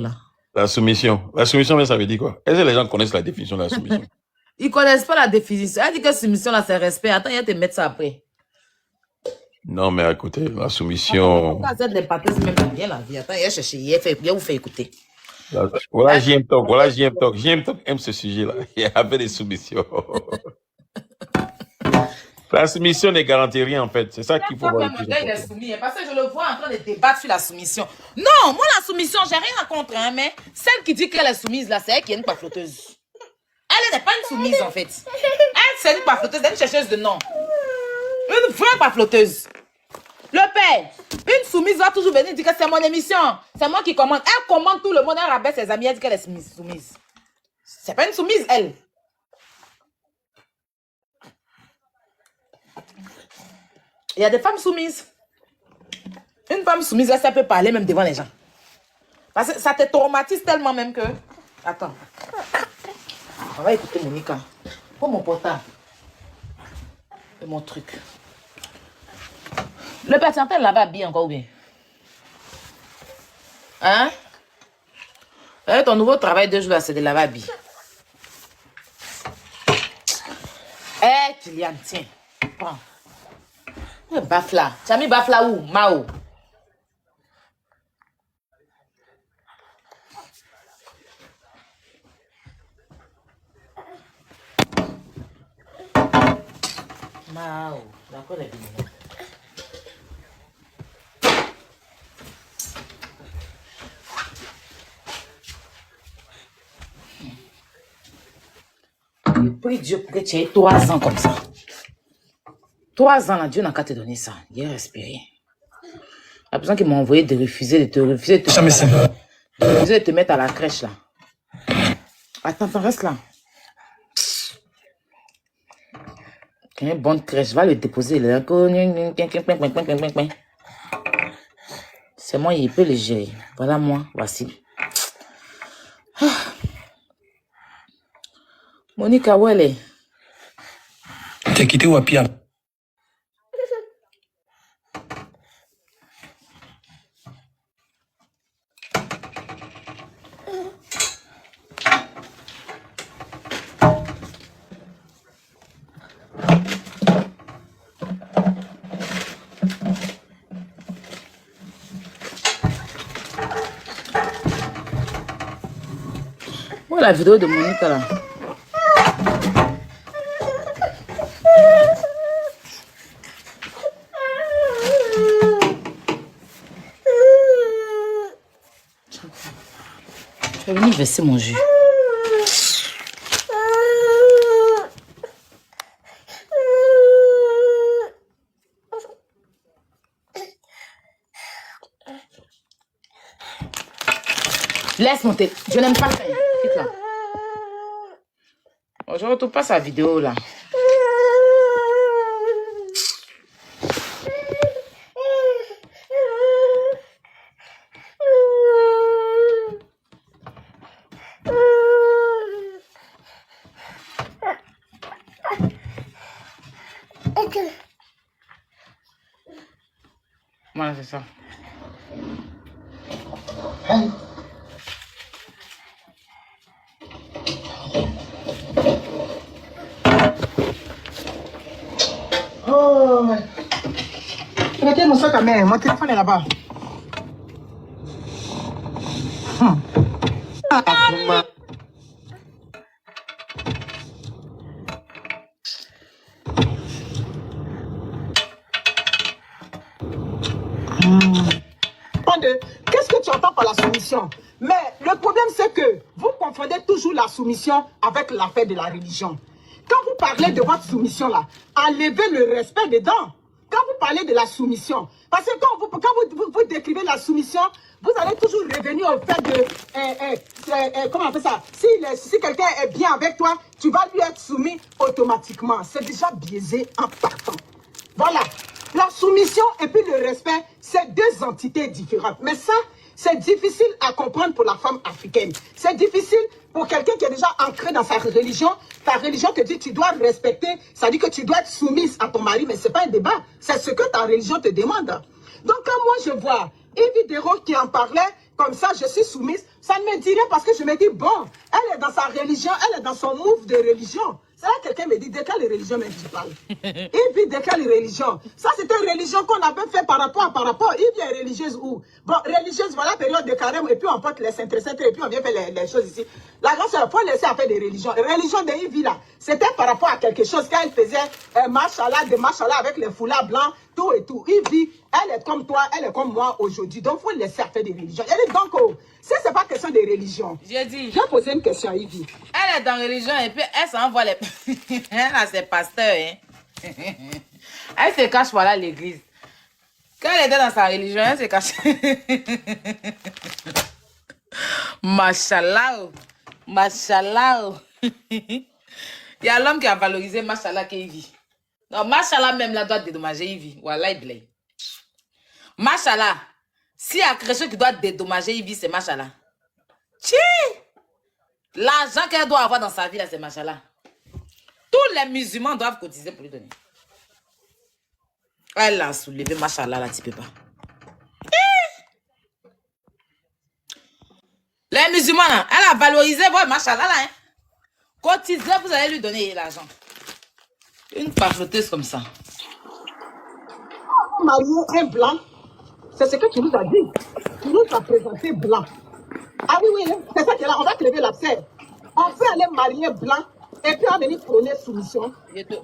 là. La soumission. La soumission, mais ça veut dire quoi? Est-ce que les gens connaissent la définition de la soumission? Ils connaissent pas la définition. Elle dit que soumission là, c'est respect. Attends, il va te mettre ça après. Non, mais écoutez, la soumission... Attends, les pâtisses, même bien la vie. Attends, il va chercher, il vous fait écouter. Voilà, JM Talk, voilà, JM Talk. JM Talk aime ce sujet-là. Il y avait des soumissions. La soumission ne garantit rien, en fait. C'est ça qu'il faut voir. Mon gars, il est soumis, parce que je le vois en train de débattre sur la soumission. Non, moi, la soumission, j'ai rien à contre, hein, mais celle qui dit qu'elle est soumise, là, c'est elle qui est une pafloteuse. Elle n'est pas une soumise, en fait. Elle, c'est une pafloteuse, elle est une chercheuse de nom. Une vraie pafloteuse. Le père, une soumise va toujours venir dire que c'est mon émission. C'est moi qui commande. Elle commande tout le monde, elle rabaisse ses amis, elle dit qu'elle est soumise. C'est pas une soumise, elle. Il y a des femmes soumises. Une femme soumise, là, ça peut parler même devant les gens. Parce que ça te traumatise tellement même que... Attends. On va écouter Monica. Pour mon portable. Et mon truc. Le père, tu entends laver habillé encore ou bien? Hein? Ton nouveau travail de jour là, c'est de laver habillé. Kylian, tiens. Prends. Bafla. Tu as mis Bafla où? Mao. Mao. D'accord, les billes. Je prie Dieu pour que tu aies 3 ans comme ça. 3 ans, là, Dieu n'a qu'à te donner ça. Il a respiré. La personne qui m'a envoyé de refuser, de te refuser, de te mettre à la crèche, là. Attends, reste là. Une bonne crèche, va le déposer là. C'est moi, il peut le gérer. Voilà moi, voici. Monica, où elle est? T'as quitté Wapia. Où est la vidéo de Monica là? Je vais venir verser mon jus. Laisse monter. Je n'aime pas ça. Quitte là. Oh, je ne retrouve pas sa vidéo là. Voilà, c'est ça. Oh, mettez mon sac à main, mon téléphone est là-bas. Qu'est-ce que tu entends par la soumission? Mais le problème, c'est que vous confondez toujours la soumission avec l'affaire de la religion. Quand vous parlez de votre soumission là, enlevez le respect dedans. Quand vous parlez de la soumission, parce que quand vous décrivez la soumission, vous allez toujours revenir au fait de, comment on appelle ça? Si quelqu'un est bien avec toi, tu vas lui être soumis automatiquement. C'est déjà biaisé en partant. Voilà. La soumission et puis le respect, c'est 2 entités différentes. Mais ça, c'est difficile à comprendre pour la femme africaine. C'est difficile pour quelqu'un qui est déjà ancré dans sa religion. Ta religion te dit que tu dois respecter, ça dit que tu dois être soumise à ton mari, mais ce n'est pas un débat. C'est ce que ta religion te demande. Donc quand moi je vois une vidéo qui en parlait, comme ça, je suis soumise. Ça ne me dit rien parce que je me dis, bon, elle est dans sa religion, elle est dans son move de religion. C'est là que quelqu'un me dit, de quelle religion même tu parles? Il vit de quelle religion? Ça, c'est une religion qu'on avait fait par rapport. Il vient religieuse où? Bon, religieuse, voilà, période de carême, et puis on porte les cintres, et puis on vient faire les choses ici. La grâce, il faut laisser à faire des religions. Religion de Yves, là, c'était par rapport à quelque chose qu'elle faisait, machallah, de machallah avec les foulards blancs, tout et tout. Yves, elle est comme toi, elle est comme moi aujourd'hui. Donc, il faut laisser à faire des religions. Elle est donc, si ce n'est pas question de religion, J'ai dit. je vais poser une question à Yves. Elle est dans la religion et puis elle s'envoie les... Elle a ses pasteurs, hein. Elle se cache voilà l'église. Quand elle était dans sa religion, elle se cache. Machallah. Machallah. Il y a l'homme qui a valorisé Machallah qu'il vit. Non, Machallah même là doit dédommager Ivy. Voilà, il blâme. Machallah. S'il y a quelque chose qui doit dédommager Ivy, c'est Machallah. Tchi! L'argent qu'elle doit avoir dans sa vie, là, c'est Machallah. Tous les musulmans doivent cotiser pour lui donner. Elle a soulevé Machallah, là, tu peux pas. Les musulmans, là, elle a valorisé votre Machallah, là. Hein. Cotisez, vous allez lui donner l'argent. Une pachoteuse comme ça. Marier un blanc, c'est ce que tu nous as dit. Tu nous as présenté blanc. Ah oui, oui, c'est ça qui est là. On va crever l'abcès. On peut aller marier blanc et puis on va venir prôner soumission.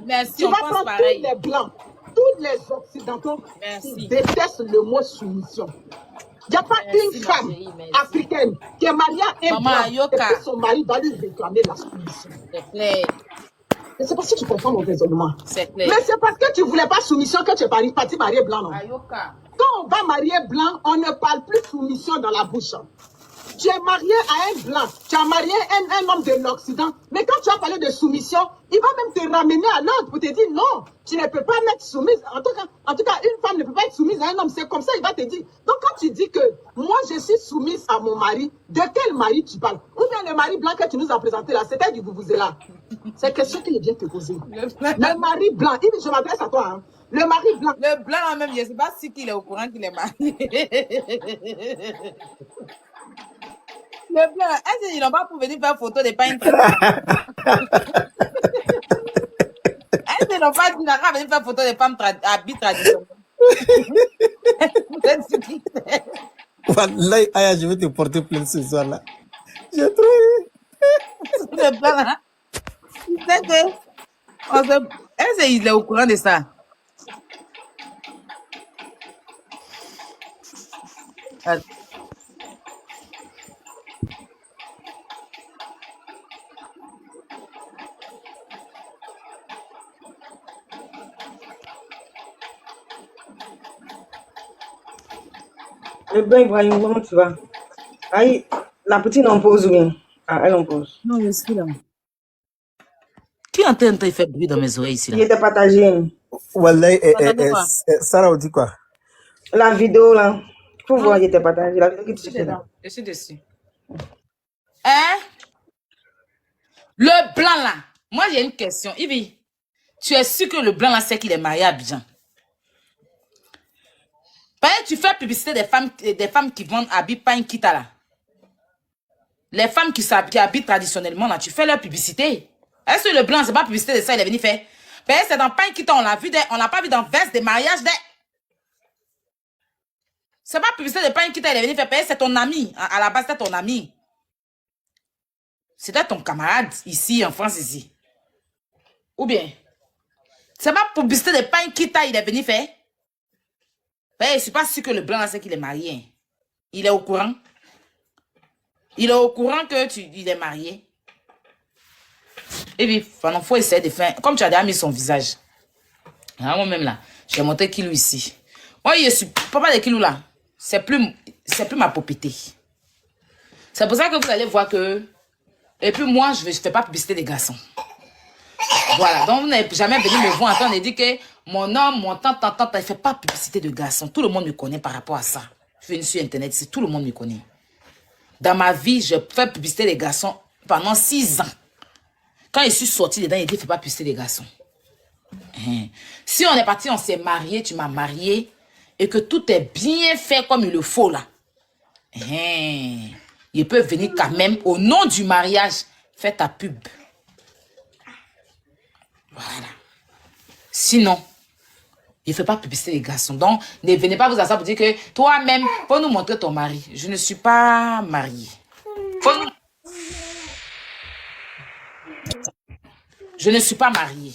Merci, tu on vas pense prendre pareil. tous les blancs, tous les occidentaux qui détestent le mot soumission. Il n'y a pas une femme africaine qui est mariée à un blanc et que son mari va lui réclamer la soumission. C'est clair. Je ne sais pas si tu comprends mon raisonnement. C'est clair. Mais c'est parce que tu ne voulais pas soumission que tu es parti marier blanc. Non? Ayoka. Quand on va marier blanc, on ne parle plus soumission dans la bouche. Tu es marié à un blanc, tu as marié un homme de l'Occident, mais quand tu as parlé de soumission, il va même te ramener à l'ordre pour te dire non, tu ne peux pas mettre soumise. En tout cas, une femme ne peut pas être soumise à un homme, c'est comme ça, il va te dire. Donc quand tu dis que moi je suis soumise à mon mari, de quel mari tu parles? Ou bien le mari blanc que tu nous as présenté là, c'était du Vuvuzela. C'est question qu'il vient te poser. Le mari blanc, je m'adresse à toi, hein. Le mari blanc. Le blanc même, je ne sais pas si il est au courant qu'il est marié. Le blanc, est-ce qu'ils n'ont pas pour venir faire photo des peintres? Est-ce qu'ils n'ont pas dit qu'on va venir faire photo des femmes habits traditionnels? Wallahi, Aya, je vais te porter plainte ce soir-là. J'ai trouvé. Le blanc, là. Tu sais que... Est-ce qu'il est au courant de ça? Le blanc Ibrahim, comment tu vas? Aïe, la petite en pause ou bien? Ah, elle en pause. Non, je suis là. Qui est en train de faire bruit dans mes oreilles ici? Il était partagé. Wallahi, Sarah, on dit quoi? La vidéo là. Faut voir, il était partagé. La vidéo qui te fait là. Je suis dessus. Hein? Le blanc là. Moi, j'ai une question. Ibi, tu es sûr que le blanc là, c'est qu'il est marié à Abidjan? Tu fais publicité des femmes qui vendent habits pas une kita là. Les femmes qui habitent traditionnellement là, tu fais leur publicité. Est-ce que le blanc, c'est pas publicité de ça, il est venu faire? C'est dans pas une kita, on l'a vu, on l'a pas vu dans veste des mariages des. C'est pas publicité de pas une kita, il est venu faire. C'est ton ami. À la base, c'était ton ami. C'était ton camarade ici, en France, ici. Ou bien, c'est pas publicité de pas une kita, il est venu faire. Je ne suis pas sûr que le blanc là, c'est qu'il est marié. Il est au courant. Il est au courant que il est marié. Et puis, il faut essayer de faire. Comme tu as déjà mis son visage. Moi-même là, je vais montrer Kilou ici. Moi, je suis papa de Kilou là. C'est plus ma propriété. C'est pour ça que vous allez voir que. Et puis moi, je ne fais pas publicité des garçons. Voilà, donc vous n'avez jamais venu me voir entendre et dire que mon homme, mon tante, il ne fait pas publicité de garçon. Tout le monde me connaît par rapport à ça. Je suis venu sur Internet, tout le monde me connaît. Dans ma vie, je fais publicité des garçons pendant 6 ans. Quand je suis sortie dedans, il dit, ne fais pas publicité des garçons. Si on est parti, on s'est marié, tu m'as marié, et que tout est bien fait comme il le faut là. Il peut venir quand même au nom du mariage faire ta pub. Voilà. Sinon, il ne fait pas publicité les garçons. Donc, ne venez pas vous asseoir pour dire que toi-même, faut nous montrer ton mari. Je ne suis pas mariée. Je ne suis pas mariée.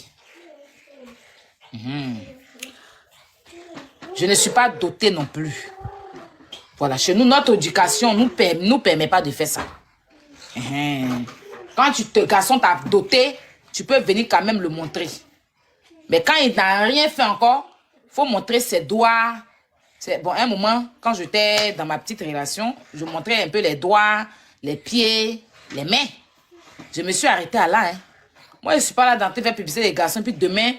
Je ne suis pas dotée non plus. Voilà, chez nous, notre éducation nous permet pas de faire ça. Quand garçon t'a doté, tu peux venir quand même le montrer. Mais quand il n'a rien fait encore, il faut montrer ses doigts. Bon, un moment, quand j'étais dans ma petite relation, je montrais un peu les doigts, les pieds, les mains. Je me suis arrêtée à là. Moi, je ne suis pas là dans tes faire publicité les garçons. Puis demain,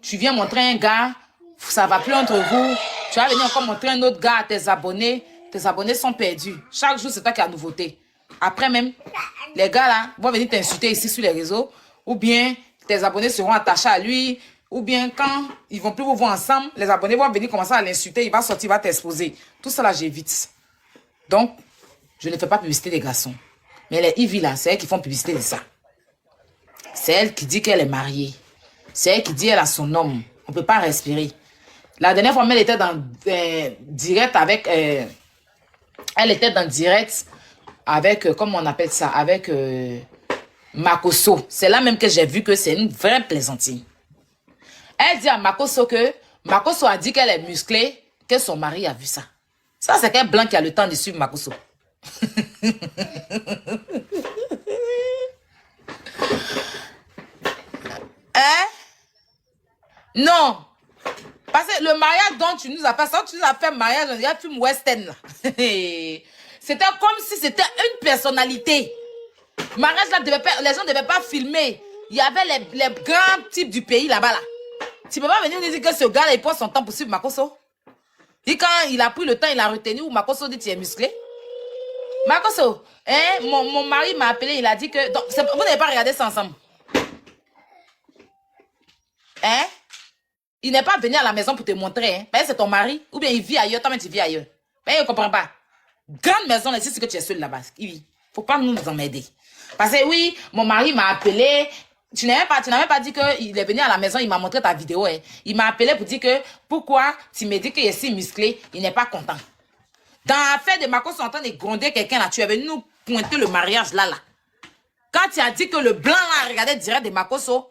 tu viens montrer un gars, ça ne va plus entre vous. Tu vas venir encore montrer un autre gars à tes abonnés. Tes abonnés sont perdus. Chaque jour, c'est toi qui as nouveauté. Après même, les gars là vont venir t'insulter ici sur les réseaux. Ou bien, tes abonnés seront attachés à lui. Ou bien, quand ils vont plus vous voir ensemble, les abonnés vont venir commencer à l'insulter. Il va sortir, il va t'exposer. Tout ça là, j'évite. Donc, je ne fais pas publicité des garçons. Mais les Ivy là, c'est elles qui font publicité de ça. C'est elle qui dit qu'elle est mariée. C'est elle qui dit qu'elle a son homme. On ne peut pas respirer. La dernière fois, elle était dans direct avec... elle était dans direct avec... comment on appelle ça? Avec Makoso. C'est là même que j'ai vu que c'est une vraie plaisantine. Elle dit à Makoso que... Makoso a dit qu'elle est musclée, que son mari a vu ça. Ça, c'est quel blanc qui a le temps de suivre Makoso. Non. Parce que le mariage dont tu nous as fait, tu nous as fait mariage, on dirait un film western. C'était comme si c'était une personnalité. Mariage là, les gens ne devaient pas filmer. Il y avait les grands types du pays là-bas. Là. Tu ne peux pas venir nous dire que ce gars-là, il prend son temps pour suivre Makoso. Et quand il a pris le temps, il a retenu où Makoso dit tu es musclé. Makoso, mon mari m'a appelé, il a dit que... Donc, vous n'avez pas regardé ça ensemble. Il n'est pas venu à la maison pour te montrer. C'est ton mari. Ou bien il vit ailleurs, toi-même tu vis ailleurs. Il ne comprend pas. Grande maison, c'est ce que tu es seul là-bas. Il ne faut pas nous emmerder. Parce que oui, mon mari m'a appelé. Tu n'as même pas dit qu'il est venu à la maison, il m'a montré ta vidéo. Il m'a appelé pour dire que pourquoi tu me dis qu'il est si musclé, il n'est pas content. Dans l'affaire de Makoso en train de gronder quelqu'un là, tu es venu nous pointer le mariage là. Quand tu as dit que le blanc là regardait direct de Makoso,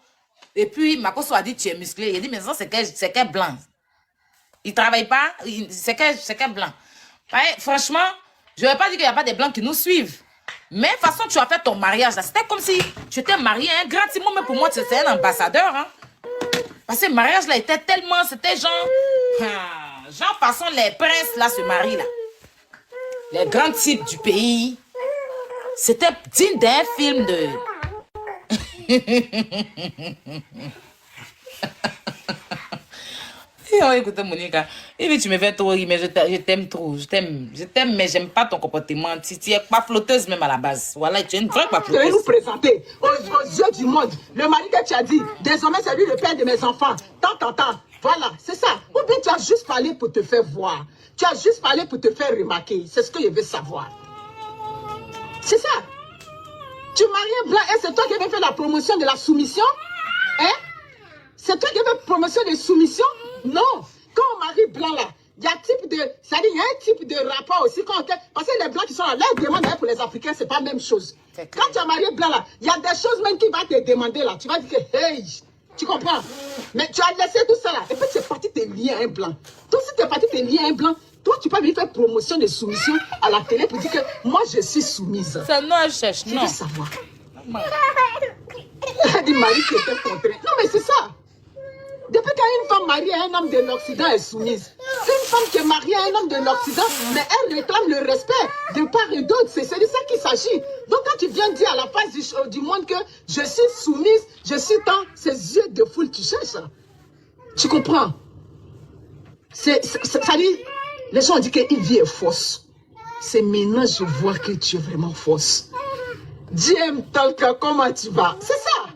et puis Makoso a dit tu es musclé, il a dit mais ça c'est quel blanc. Il ne travaille pas, c'est quel blanc. Franchement, je ne vais pas dire qu'il n'y a pas des blancs qui nous suivent. Mais de toute façon, tu as fait ton mariage là. C'était comme si tu étais marié. Grand Timon, mais pour moi, tu étais un ambassadeur. Parce que le mariage là était tellement... C'était genre... genre façon les princes là se marient là. Les grands types du pays. C'était digne d'un film de... Oh, écoute, Monica, et puis tu me fais trop rire, mais je t'aime trop. Je t'aime, mais j'aime pas ton comportement. Tu es pas flotteuse même à la base. Voilà, tu es une vraie pas flotteuse. Je vais nous présenter aux yeux du monde. Le mari que tu as dit, désormais c'est lui le père de mes enfants. Tant. Voilà, c'est ça. Ou bien tu as juste parlé pour te faire voir. Tu as juste parlé pour te faire remarquer. C'est ce que je veux savoir. C'est ça. Tu maries un blanc et c'est toi qui avais fait la promotion de la soumission? C'est toi qui avais fait la promotion de soumission? Non. Quand on marie blanc là, il y a un type de rapport aussi. Parce que les blancs qui sont là, les demandes pour les Africains, c'est pas la même chose. Quand tu as marié blanc là, il y a des choses même qui vont te demander là. Tu vas dire que, hey, tu comprends? Mais tu as laissé tout ça là. Et puis tu es parti te lier à un blanc. Donc si tu es parti te lier à un blanc, toi tu peux venir faire promotion de soumission à la télé pour dire que moi je suis soumise. C'est non, je cherche, non. Je veux savoir. Elle a dit Marie qui était contrainte. Non mais c'est ça. Depuis qu'une femme mariée à un homme de l'Occident est soumise, une femme qui est mariée à un homme de l'Occident, mais elle réclame le respect de part et d'autre. C'est de ça qu'il s'agit. Donc quand tu viens dire à la face du monde que je suis soumise, je suis dans ces yeux de foule, tu cherches. Tu comprends? Ça dit, les gens disent qu'il vit est fausse. C'est maintenant je vois que tu es vraiment fausse. Diem Talka, comment tu vas? C'est ça.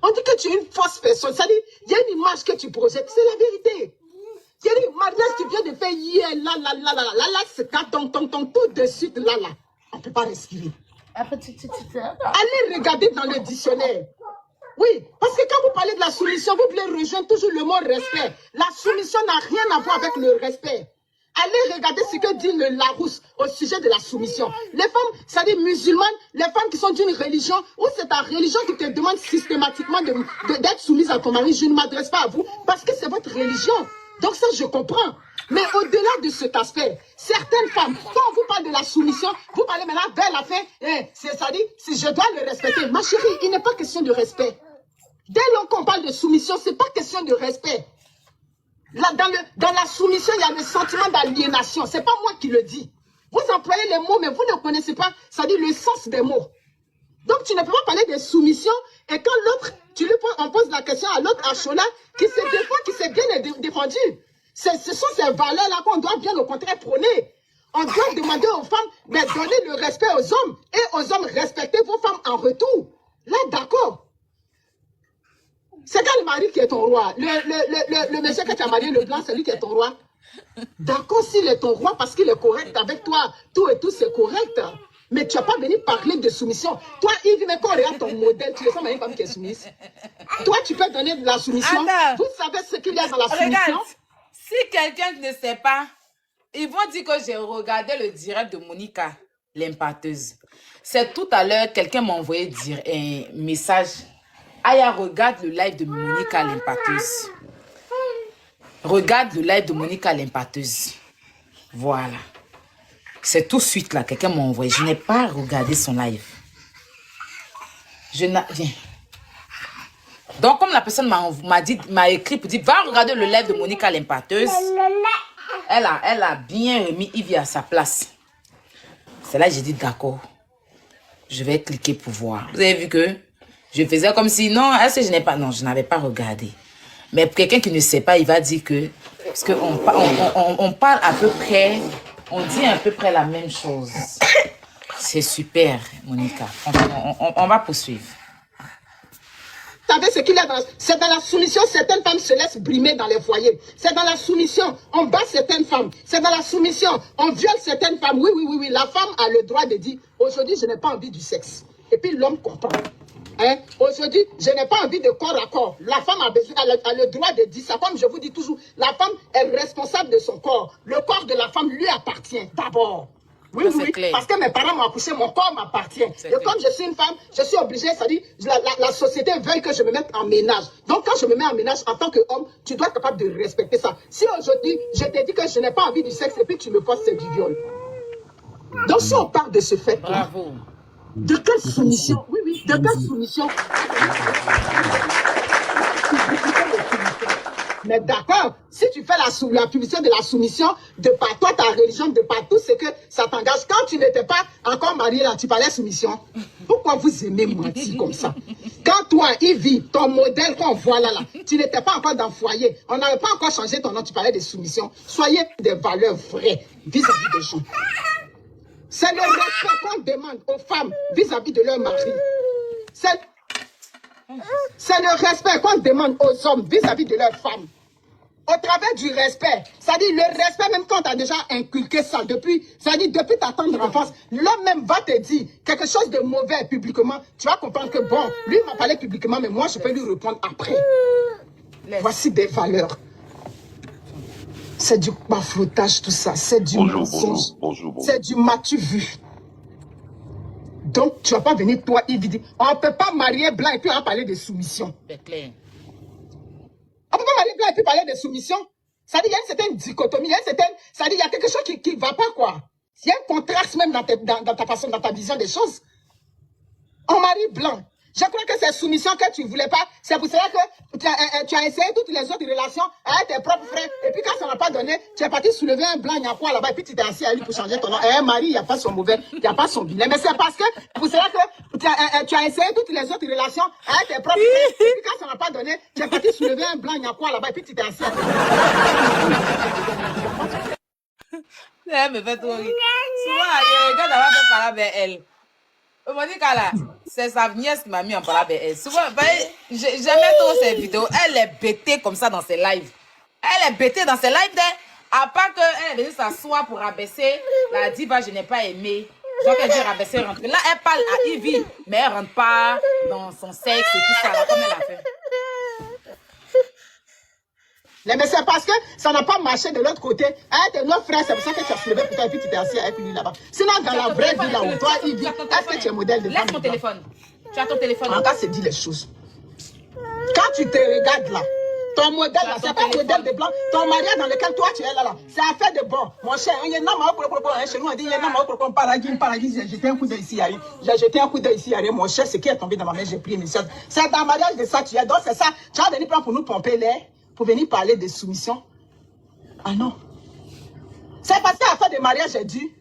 On dit que tu es une fausse personne. Ça dit, il y a une image que tu projettes. C'est la vérité. Chérie, mariage, tu viens de faire hier, là, c'est tout de suite, là. On ne peut pas respirer. Allez regarder dans le dictionnaire. Oui, parce que quand vous parlez de la soumission, vous voulez rejoindre toujours le mot respect. La soumission n'a rien à voir avec le respect. Allez regarder ce que dit le Larousse au sujet de la soumission. Les femmes, c'est-à-dire musulmanes, les femmes qui sont d'une religion, ou c'est ta religion qui te demande systématiquement d'être soumise à ton mari, je ne m'adresse pas à vous, parce que c'est votre religion. Donc ça, je comprends. Mais au-delà de cet aspect, certaines femmes, quand on vous parle de la soumission, vous parlez maintenant vers la fin, c'est-à-dire, si je dois le respecter. Ma chérie, il n'est pas question de respect. Dès lors qu'on parle de soumission, ce n'est pas question de respect. Là, dans la soumission, il y a le sentiment d'aliénation. Ce n'est pas moi qui le dis. Vous employez les mots, mais vous ne connaissez pas, c'est-à-dire le sens des mots. Donc, tu ne peux pas parler de soumission, et quand l'autre, on pose la question à l'autre, à Chola, qui se défend, qui s'est bien défendu. Ce sont ces valeurs-là qu'on doit bien au contraire prôner. On doit demander aux femmes de donner le respect aux hommes, et aux hommes respecter vos femmes en retour. Là, d'accord. C'est quel mari qui est ton roi? Le monsieur que tu as marié, le blanc, c'est lui qui est ton roi. D'accord, s'il est ton roi parce qu'il est correct avec toi, tout et tout, c'est correct. Mais tu n'as pas venu parler de soumission. Toi, Yves, mais quand on regarde ton modèle, tu ressembles à une femme qui est soumise. Toi, tu peux donner de la soumission. Attends. Vous savez ce qu'il y a dans la soumission? Regarde, si quelqu'un ne sait pas, ils vont dire que j'ai regardé le direct de Monica, l'impateuse. C'est tout à l'heure, quelqu'un m'a envoyé dire un message. Aya, regarde le live de Monica l'impateuse. Regarde le live de Monica l'impateuse. Voilà. C'est tout de suite là, quelqu'un m'a envoyé. Je n'ai pas regardé son live. Viens. Donc, comme la personne m'a écrit pour dire, va regarder le live de Monica l'impateuse. Elle a bien remis Yves à sa place. C'est là que j'ai dit, d'accord. Je vais cliquer pour voir. Vous avez vu que je faisais comme si, non, est-ce que je n'ai pas, non, je n'avais pas regardé. Mais pour quelqu'un qui ne sait pas, il va dire que, parce qu'on parle à peu près, on dit à peu près la même chose. C'est super, Monica. On va poursuivre. Vous savez ce qu'il y a c'est dans la soumission, certaines femmes se laissent brimer dans les foyers. C'est dans la soumission, on bat certaines femmes. C'est dans la soumission, on viole certaines femmes. Oui. La femme a le droit de dire, aujourd'hui, je n'ai pas envie du sexe. Et puis l'homme comprend. Hein? Aujourd'hui, je n'ai pas envie de corps à corps. La femme a le droit de dire ça. Comme je vous dis toujours, la femme est responsable de son corps. Le corps de la femme lui appartient d'abord. Oui, parce que mes parents m'ont accouché, mon corps m'appartient. Et comme je suis une femme, je suis obligée, c'est-à-dire, la société veut que je me mette en ménage. Donc, quand je me mets en ménage en tant qu'homme, tu dois être capable de respecter ça. Si aujourd'hui, je te dis que je n'ai pas envie du sexe et puis tu me forces, c'est du viol. Donc, si on parle de ce fait-là, de quelle soumission? Oui, de quelle soumission? Mais d'accord, si tu fais la publicité de la soumission de par toi, ta religion, de partout, c'est que ça t'engage. Quand tu n'étais pas encore marié, là, tu parlais soumission. Pourquoi vous aimez mentir comme ça? Quand toi, Yves, ton modèle qu'on voit là, tu n'étais pas encore dans le foyer, on n'avait pas encore changé ton nom, tu parlais de soumission. Soyez des valeurs vraies vis-à-vis des gens. C'est le respect qu'on demande aux femmes vis-à-vis de leur mari. C'est le respect qu'on demande aux hommes vis-à-vis de leurs femmes. Au travers du respect, c'est-à-dire le respect même quand tu as déjà inculqué ça depuis ta tendre enfance, l'homme même va te dire quelque chose de mauvais publiquement, tu vas comprendre que bon, lui m'a parlé publiquement, mais moi je peux lui répondre après. Voici des valeurs. C'est du bafoutage tout ça, c'est du mensonge, c'est du m'as-tu vu. Donc tu vas pas venir toi Yves dire, on ne peut pas marier blanc et puis on va parler de soumission. C'est clair. On ne peut pas marier blanc et puis parler de soumission. Ça dit, il y a une certaine dichotomie, ça dit, il y a quelque chose qui ne va pas, quoi. Il y a un contraste même dans ta façon, dans ta vision des choses. On marie blanc. Je crois que c'est soumission que tu ne voulais pas. C'est pour cela que tu as essayé toutes les autres relations avec tes propres frères. Et puis quand ça n'a pas donné, tu es parti soulever un blanc, il y a quoi là-bas, et puis tu t'es assis à lui pour changer ton nom. Et un mari, il n'y a pas son mauvais, il n'y a pas son bilan. Mais c'est parce que pour cela que tu as essayé toutes les autres relations avec tes propres frères. Et puis quand ça n'a pas donné, tu es parti soulever un blanc, il y a quoi là-bas, et puis tu t'es assis à lui. Elle me fait trop rire. Souvent, regarde, elle va faire parler avec elle. Monica là, c'est sa nièce qui m'a mis en parole avec elle. Souvent, j'aimais trop ces vidéos. Elle est bêtée comme ça dans ses lives. Elle est bêtée dans ses lives. À part qu'elle est venue s'asseoir pour rabaisser la diva, je n'ai pas aimé. Donc elle dit rabaisser, rentrer. Là, elle parle à Ivy, mais elle rentre pas dans son sexe et tout ça, là, comme elle a fait. Mais c'est parce que ça n'a pas marché de l'autre côté. Hein, tes 9 frères, c'est pour ça que tu as soulevé pour toi et puis tu t'es assis avec lui là-bas. Sinon, dans la vraie vie là où toi, Ivy, est-ce que tu es modèle de femme? Laisse mon téléphone. Tu as ton téléphone. En cas, c'est dit les choses. Quand tu te regardes là, ton modèle là, c'est pas un modèle de blanc. Ton mariage dans lequel toi tu es là, c'est affaire de bon. Mon cher, il y a un homme chez nous, on dit il y a un homme paradis, j'ai jeté un coup d'œil ici, j'ai jeté un coup d'œil ici, mon cher, ce qui est tombé dans ma main, j'ai pris mes choses. C'est dans le mariage de ça tu es. Donc c'est ça, tu vas venir prendre pour nous pomper l'air, pour venir parler de soumission. Ah non. C'est parce qu'à faire de mariage, j'ai dit,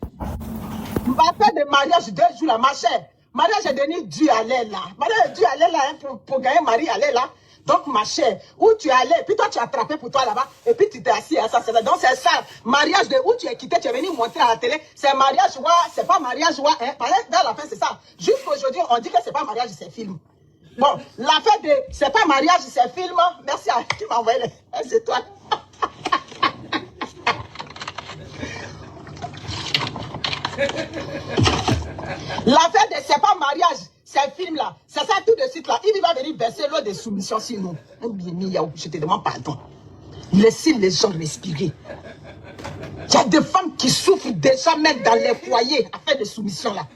on va faire de mariage 2 jours là, ma chère. Mariage est devenu dû à l'air là. Mariage est dû à l'air là, hein, pour gagner mari à l'air là. Donc, ma chère, où tu es allé, puis toi, tu as attrapé pour toi là-bas, et puis tu t'es assis à ça. Donc, c'est ça. Mariage de où tu es quitté, tu es venu montrer à la télé. C'est mariage, ouais, c'est pas mariage, ouais. Hein. Dans la fin, c'est ça. Jusqu'aujourd'hui, on dit que c'est pas mariage, c'est film. Bon, l'affaire de c'est pas mariage, c'est film. Merci à qui m'a envoyé les étoiles. L'affaire de c'est pas mariage, c'est film là. C'est ça tout de suite là. Il va venir verser l'eau de soumission sur nous. Je te demande pardon. Laissez les gens respirer. Il y a des femmes qui souffrent déjà même dans les foyers à faire des soumissions là.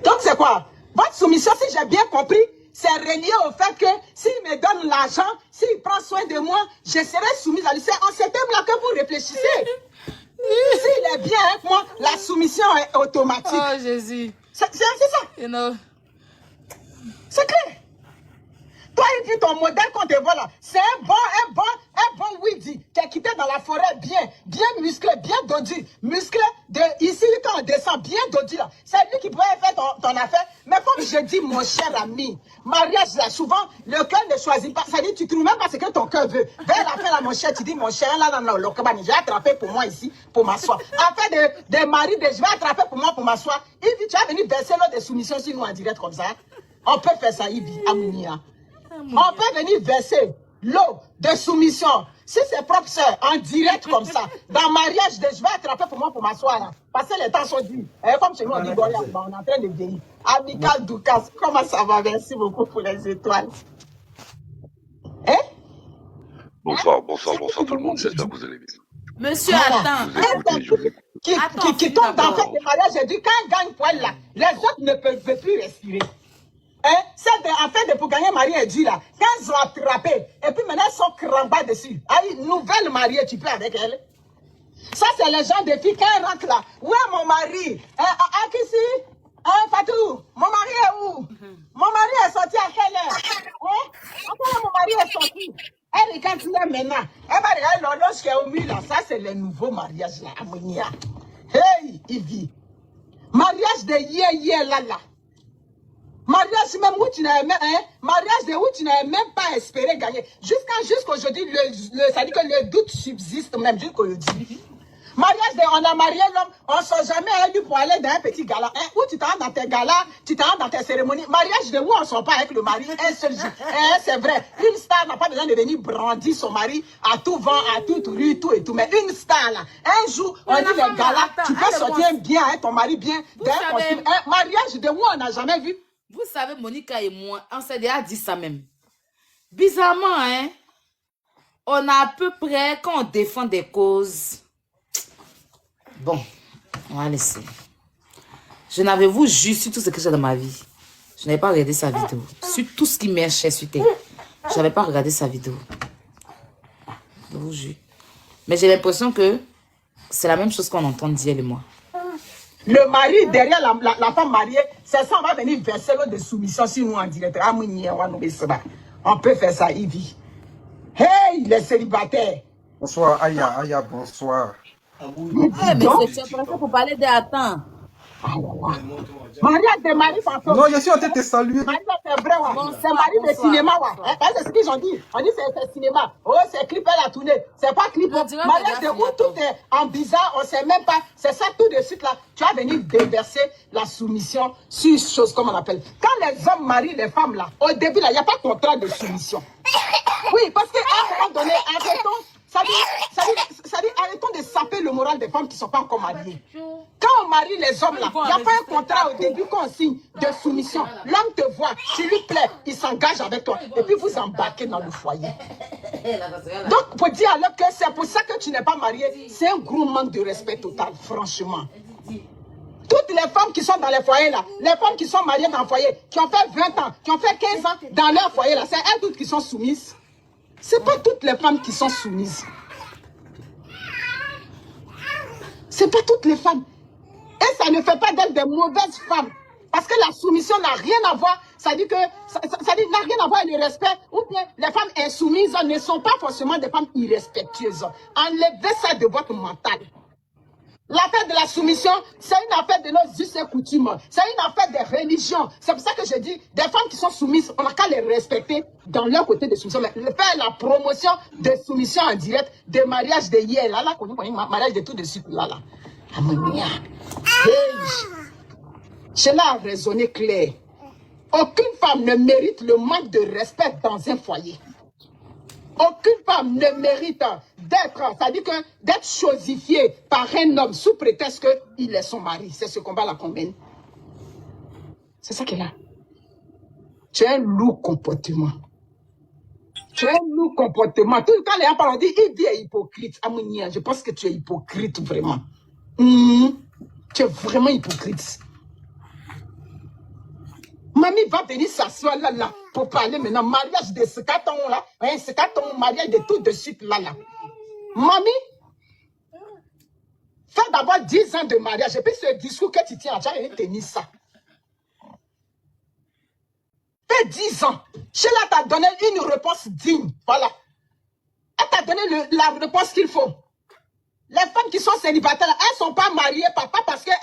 Donc c'est quoi? Votre soumission, si j'ai bien compris, c'est relié au fait que s'il me donne l'argent, s'il prend soin de moi, je serai soumise à lui. C'est en ce terme-là que vous réfléchissez. S'il est bien avec moi, la soumission est automatique. Oh Jésus. C'est ça. You know. C'est clair. Toi, il dit ton modèle qu'on te voit là, c'est un bon Widi qui est quitté dans la forêt bien musclé, bien dodu. Musclé de ici quand on descend, bien dodu là. C'est lui qui pourrait faire ton affaire. Mais comme je dis, mon cher ami, mariage là, souvent, le cœur ne choisit pas. Ça dit, tu trouves même pas ce que ton cœur veut. Vers la fin là, mon cher, tu dis, mon cher, là, non, j'ai attrapé pour moi ici, pour m'asseoir. Afin de mari, je vais attraper pour moi, pour m'asseoir. Il dit, tu vas venir verser l'eau de soumission sur nous en direct comme ça. On peut faire ça, Ibi, Amounia. On peut venir verser l'eau de soumission. Si c'est propre soeur, en direct comme ça, dans le mariage, je vais attraper pour moi pour m'asseoir. Parce que les temps sont durs. Et comme chez nous, on dit, on est en train de vieillir. Amical Doukas, comment ça va? Merci beaucoup pour les étoiles. Hein? Bonsoir tout le monde, j'espère que vous allez bien. Monsieur, attends. Qui tombe dans le mariage, j'ai dit, quand il gagne poil là, les autres ne peuvent plus respirer. Hein? C'est en fait pour gagner marié et Dieu là. Quand ils ont attrapé, et puis maintenant ils sont crambats dessus. Ah, une nouvelle mariée, tu peux avec elle. Ça, c'est les gens des filles, quand elles rentrent là. Où est mon mari? Akissi? Fatou, mon mari est où? Mon mari est sorti à quelle heure? Mon mari est sorti. Elle regarde là maintenant. Elle va regarder l'horloge qui est au mur là. Ça, c'est le nouveau mariage là, Amonia. Hey, Ivy. Mariage de hier là. Mariage même où tu n'avais même, mariage de où tu n'avais même pas espéré gagner. Jusqu'aujourd'hui, ça dit que le doute subsiste même jusqu'aujourd'hui. Mariage de, on a marié l'homme, on ne sort jamais élu pour aller dans un petit gala. Où tu t'en dans tes galas, tu t'en dans tes cérémonies. Mariage de où on ne sort pas avec le mari un seul jour. C'est vrai. Une star n'a pas besoin de venir brandir son mari à tout vent, à toute rue, tout et tout. Mais une star là, un jour, on dit les galas, tu peux sortir bien avec ton mari bien. Mariage de où on n'a jamais vu. Vous savez, Monica et moi, on s'est déjà dit ça même. Bizarrement, hein, on a à peu près, quand on défend des causes, bon, on va laisser. Je n'avais vous jure sur tout ce que j'ai dans ma vie. Je n'avais pas regardé sa vidéo. Sur tout ce qui m'est cher sur terre. Je n'avais pas regardé sa vidéo. Je vous jure. Mais j'ai l'impression que c'est la même chose qu'on entend dire et moi. Le mari derrière la femme mariée, c'est ça, on va venir verser l'eau de soumission sur nous en direct. On peut faire ça, Ivy. Hey, les célibataires. Bonsoir, Aya, bonsoir. Mais c'est pour parler de attends. Mariage de mari fantôme. Non, je suis en train de te saluer. Mariage c'est vrai, c'est mari de cinéma. C'est ce qu'ils ont dit. On dit c'est cinéma. Oh, c'est clip à la tournée. C'est pas clip. Mariage de où tout est en bizarre, on sait même pas. C'est ça tout de suite là. Tu vas venir déverser la soumission sur chose comme on appelle. Quand les hommes marient les femmes là, au début là, il n'y a pas de contrat de soumission. Oui, parce qu'à un moment donné, arrêtons de saper le moral des femmes qui ne sont pas encore mariées. Quand on marie les hommes, là, il n'y a pas un contrat au début qu'on signe de soumission. L'homme te voit, tu lui plais, il s'engage avec toi. Et puis vous embarquez dans le foyer. Donc, pour dire alors que c'est pour ça que tu n'es pas marié, c'est un gros manque de respect total, franchement. Toutes les femmes qui sont dans les foyers là, les femmes qui sont mariées dans le foyer, qui ont fait 20 ans, qui ont fait 15 ans dans leur foyer là, c'est elles toutes qui sont soumises. C'est pas toutes les femmes qui sont soumises. C'est pas toutes les femmes. Et ça ne fait pas d'elles des mauvaises femmes. Parce que la soumission n'a rien à voir, ça dit que, ça dit n'a rien à voir avec le respect, ou bien les femmes insoumises ne sont pas forcément des femmes irrespectueuses. Enlevez ça de votre mental. L'affaire de la soumission, c'est une affaire de nos us et coutumes. C'est une affaire des religions. C'est pour ça que je dis, des femmes qui sont soumises, on n'a qu'à les respecter dans leur côté de soumission. Mais faire la promotion de soumission en direct, de mariage de hier, là, mariage de tout de suite, là. Cela a raisonné clair. Aucune femme ne mérite le manque de respect dans un foyer. Aucune femme ne mérite d'être, c'est-à-dire que d'être chosifiée par un homme sous prétexte qu'il est son mari. C'est ce combat-là qu'on mène. C'est ça qu'elle a. Tu as un lourd comportement. Tu as un lourd comportement. Tout le temps, les gens parlent, on dit, il est hypocrite. Amounia, je pense que tu es hypocrite vraiment. Tu es vraiment hypocrite. Mamie va venir s'asseoir là pour parler maintenant. Mariage de ce carton là. Hein, ce carton, mariage de tout de suite là. Mamie, fais d'abord 10 ans de mariage. Et puis ce discours que tu tiens, tu as tenu ça. Fais 10 ans. Sheila t'a donné une réponse digne. Voilà. Elle t'a donné la réponse qu'il faut. Les femmes qui sont célibataires, elles ne sont pas mariées, pas parce qu'elles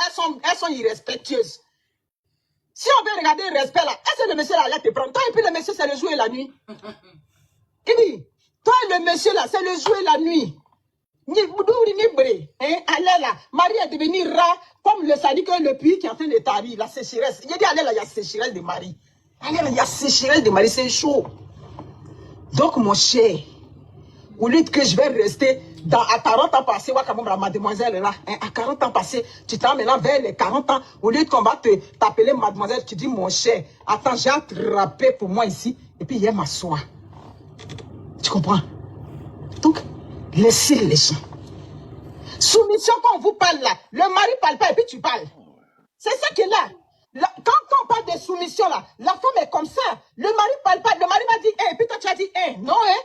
sont irrespectueuses. Si on veut regarder le respect là, est-ce que le monsieur là allait te prendre? Toi et puis le monsieur, c'est le jour et la nuit. Qui dit? Toi et le monsieur là, c'est le jour et la nuit. Allez là, Marie est devenue rare, comme le sadique le puits qui est en train de tarir, la sécheresse. Il dit, allez là, il y a sécheresse de Marie. Allez là, il y a sécheresse de Marie, c'est chaud. Donc mon cher, au lieu que je vais rester à 40 ans passés, la mademoiselle là, à 40 ans passés, tu t'en maintenant vers les 40 ans, au lieu qu'on va t'appeler mademoiselle, tu dis mon cher, attends, j'ai attrapé pour moi ici, et puis il y a m'asseoir. Tu comprends? Donc, laissez les gens. Soumission, quand on vous parle là, le mari parle pas et puis tu parles. C'est ça qui est là. Quand on parle de soumission là, la femme est comme ça. Le mari parle pas, le mari m'a dit, et puis toi tu as dit, non, hein?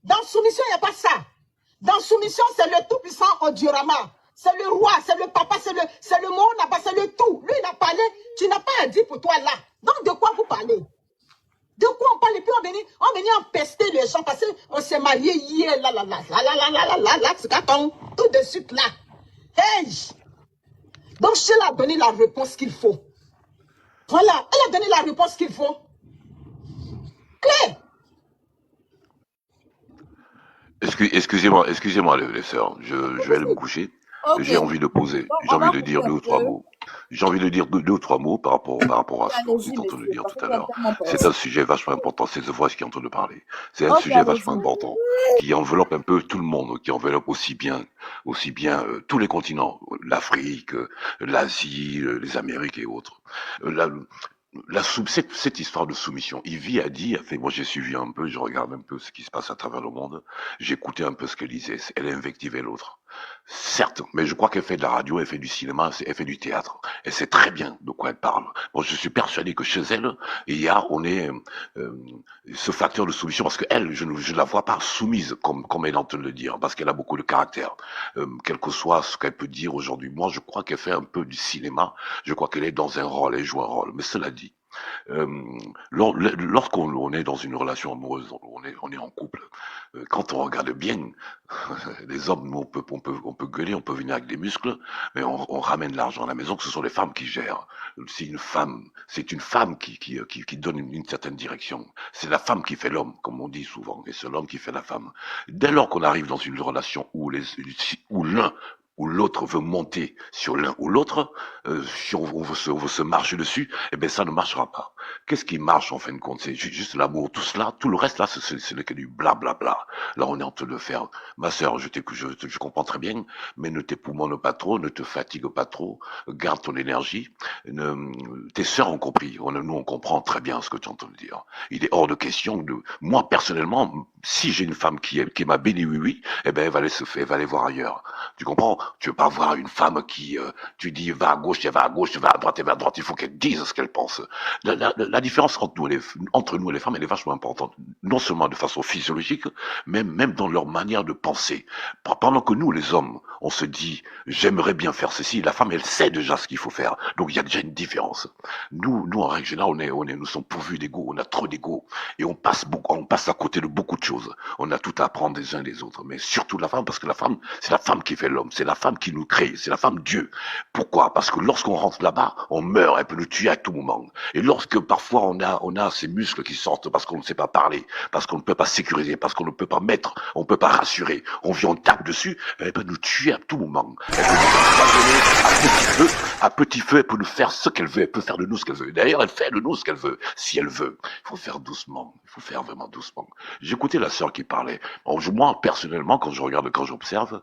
Dans soumission, il n'y a pas ça. Dans soumission, c'est le tout-puissant Odiorama. C'est le roi, c'est le papa, c'est le Moronaba, c'est le tout. Lui, il a parlé, tu n'as pas à dire pour toi là. Donc, de quoi vous parlez? De quoi on parle? Et puis, on venait empester les gens parce qu'on s'est marié hier, tout de suite là. Hey! Donc, Sheila a donné la réponse qu'il faut. Voilà, elle a donné la réponse qu'il faut. Claire. Excusez-moi, les sœurs, je vais aller me coucher. Ok. J'ai envie de poser, j'ai envie de dire deux ou trois mots. J'ai envie de dire deux ou trois mots par rapport à ce que vous êtes en train de dire tout à l'heure. C'est un sujet vachement important, c'est The Voice qui est en train de parler. C'est un sujet vachement important qui enveloppe un peu tout le monde, qui enveloppe aussi bien tous les continents, l'Afrique, l'Asie, les Amériques et autres. Cette histoire de soumission, Ivy a dit, moi j'ai suivi un peu, je regarde un peu ce qui se passe à travers le monde, j'ai écouté un peu ce qu'elle disait, elle invectivait l'autre. Certes, mais je crois qu'elle fait de la radio, elle fait du cinéma, elle fait du théâtre, elle sait très bien de quoi elle parle. Bon, je suis persuadé que chez elle, ce facteur de soumission, parce qu'elle, je ne la vois pas soumise, comme elle est en train de le dire, parce qu'elle a beaucoup de caractère. Quel que soit ce qu'elle peut dire aujourd'hui, moi je crois qu'elle fait un peu du cinéma, je crois qu'elle est dans un rôle, elle joue un rôle. Mais cela dit, lorsqu'on est dans une relation amoureuse, on est en couple, quand on regarde bien, les hommes, nous, on peut gueuler, on peut venir avec des muscles, mais on ramène l'argent à la maison, que ce sont les femmes qui gèrent. C'est une femme qui donne une certaine direction. C'est la femme qui fait l'homme, comme on dit souvent, et c'est l'homme qui fait la femme. Dès lors qu'on arrive dans une relation où l'un ou l'autre veut monter sur l'un ou l'autre, si on veut se marcher dessus, eh bien ça ne marchera pas. Qu'est-ce qui marche en fin de compte? C'est juste l'amour. Tout cela, tout le reste là, ce n'est que du blablabla. Là, on est en train de faire. Ma sœur, je comprends très bien, mais ne t'époumonne pas trop, ne te fatigue pas trop, garde ton énergie. Tes sœurs ont compris. Nous, on comprend très bien ce que tu es en train de dire. Il est hors de question de. Moi, personnellement, si j'ai une femme qui m'a béni, oui, eh ben, elle va aller voir ailleurs. Tu comprends? Tu veux pas voir une femme qui, tu dis, va à gauche, elle va à gauche, va à droite, elle va à droite. Il faut qu'elle dise ce qu'elle pense. La différence entre nous et les femmes, elle est vachement importante. Non seulement de façon physiologique, mais même dans leur manière de penser. Pendant que nous, les hommes, on se dit, j'aimerais bien faire ceci, la femme, elle sait déjà ce qu'il faut faire. Donc, il y a déjà une différence. Nous, en règle générale, nous sommes pourvus d'ego, on a trop d'ego. Et on passe à côté de beaucoup de choses. On a tout à apprendre des uns des autres. Mais surtout la femme, parce que la femme, c'est la femme qui fait l'homme. C'est la femme qui nous crée. C'est la femme Dieu. Pourquoi? Parce que lorsqu'on rentre là-bas, on meurt. Elle peut nous tuer à tout moment. Et lorsque parfois on a ces muscles qui sortent parce qu'on ne sait pas parler, parce qu'on ne peut pas sécuriser, parce qu'on ne peut pas mettre, on ne peut pas rassurer, on vient, on tape dessus, elle peut nous tuer à tout moment. Elle peut nous empoisonner à petit feu, elle peut nous faire ce qu'elle veut, elle peut faire de nous ce qu'elle veut. D'ailleurs, elle fait de nous ce qu'elle veut, si elle veut. Il faut faire doucement, il faut faire vraiment doucement. J'écoutais la sœur qui parlait. Bon, moi, personnellement, quand je regarde, quand j'observe,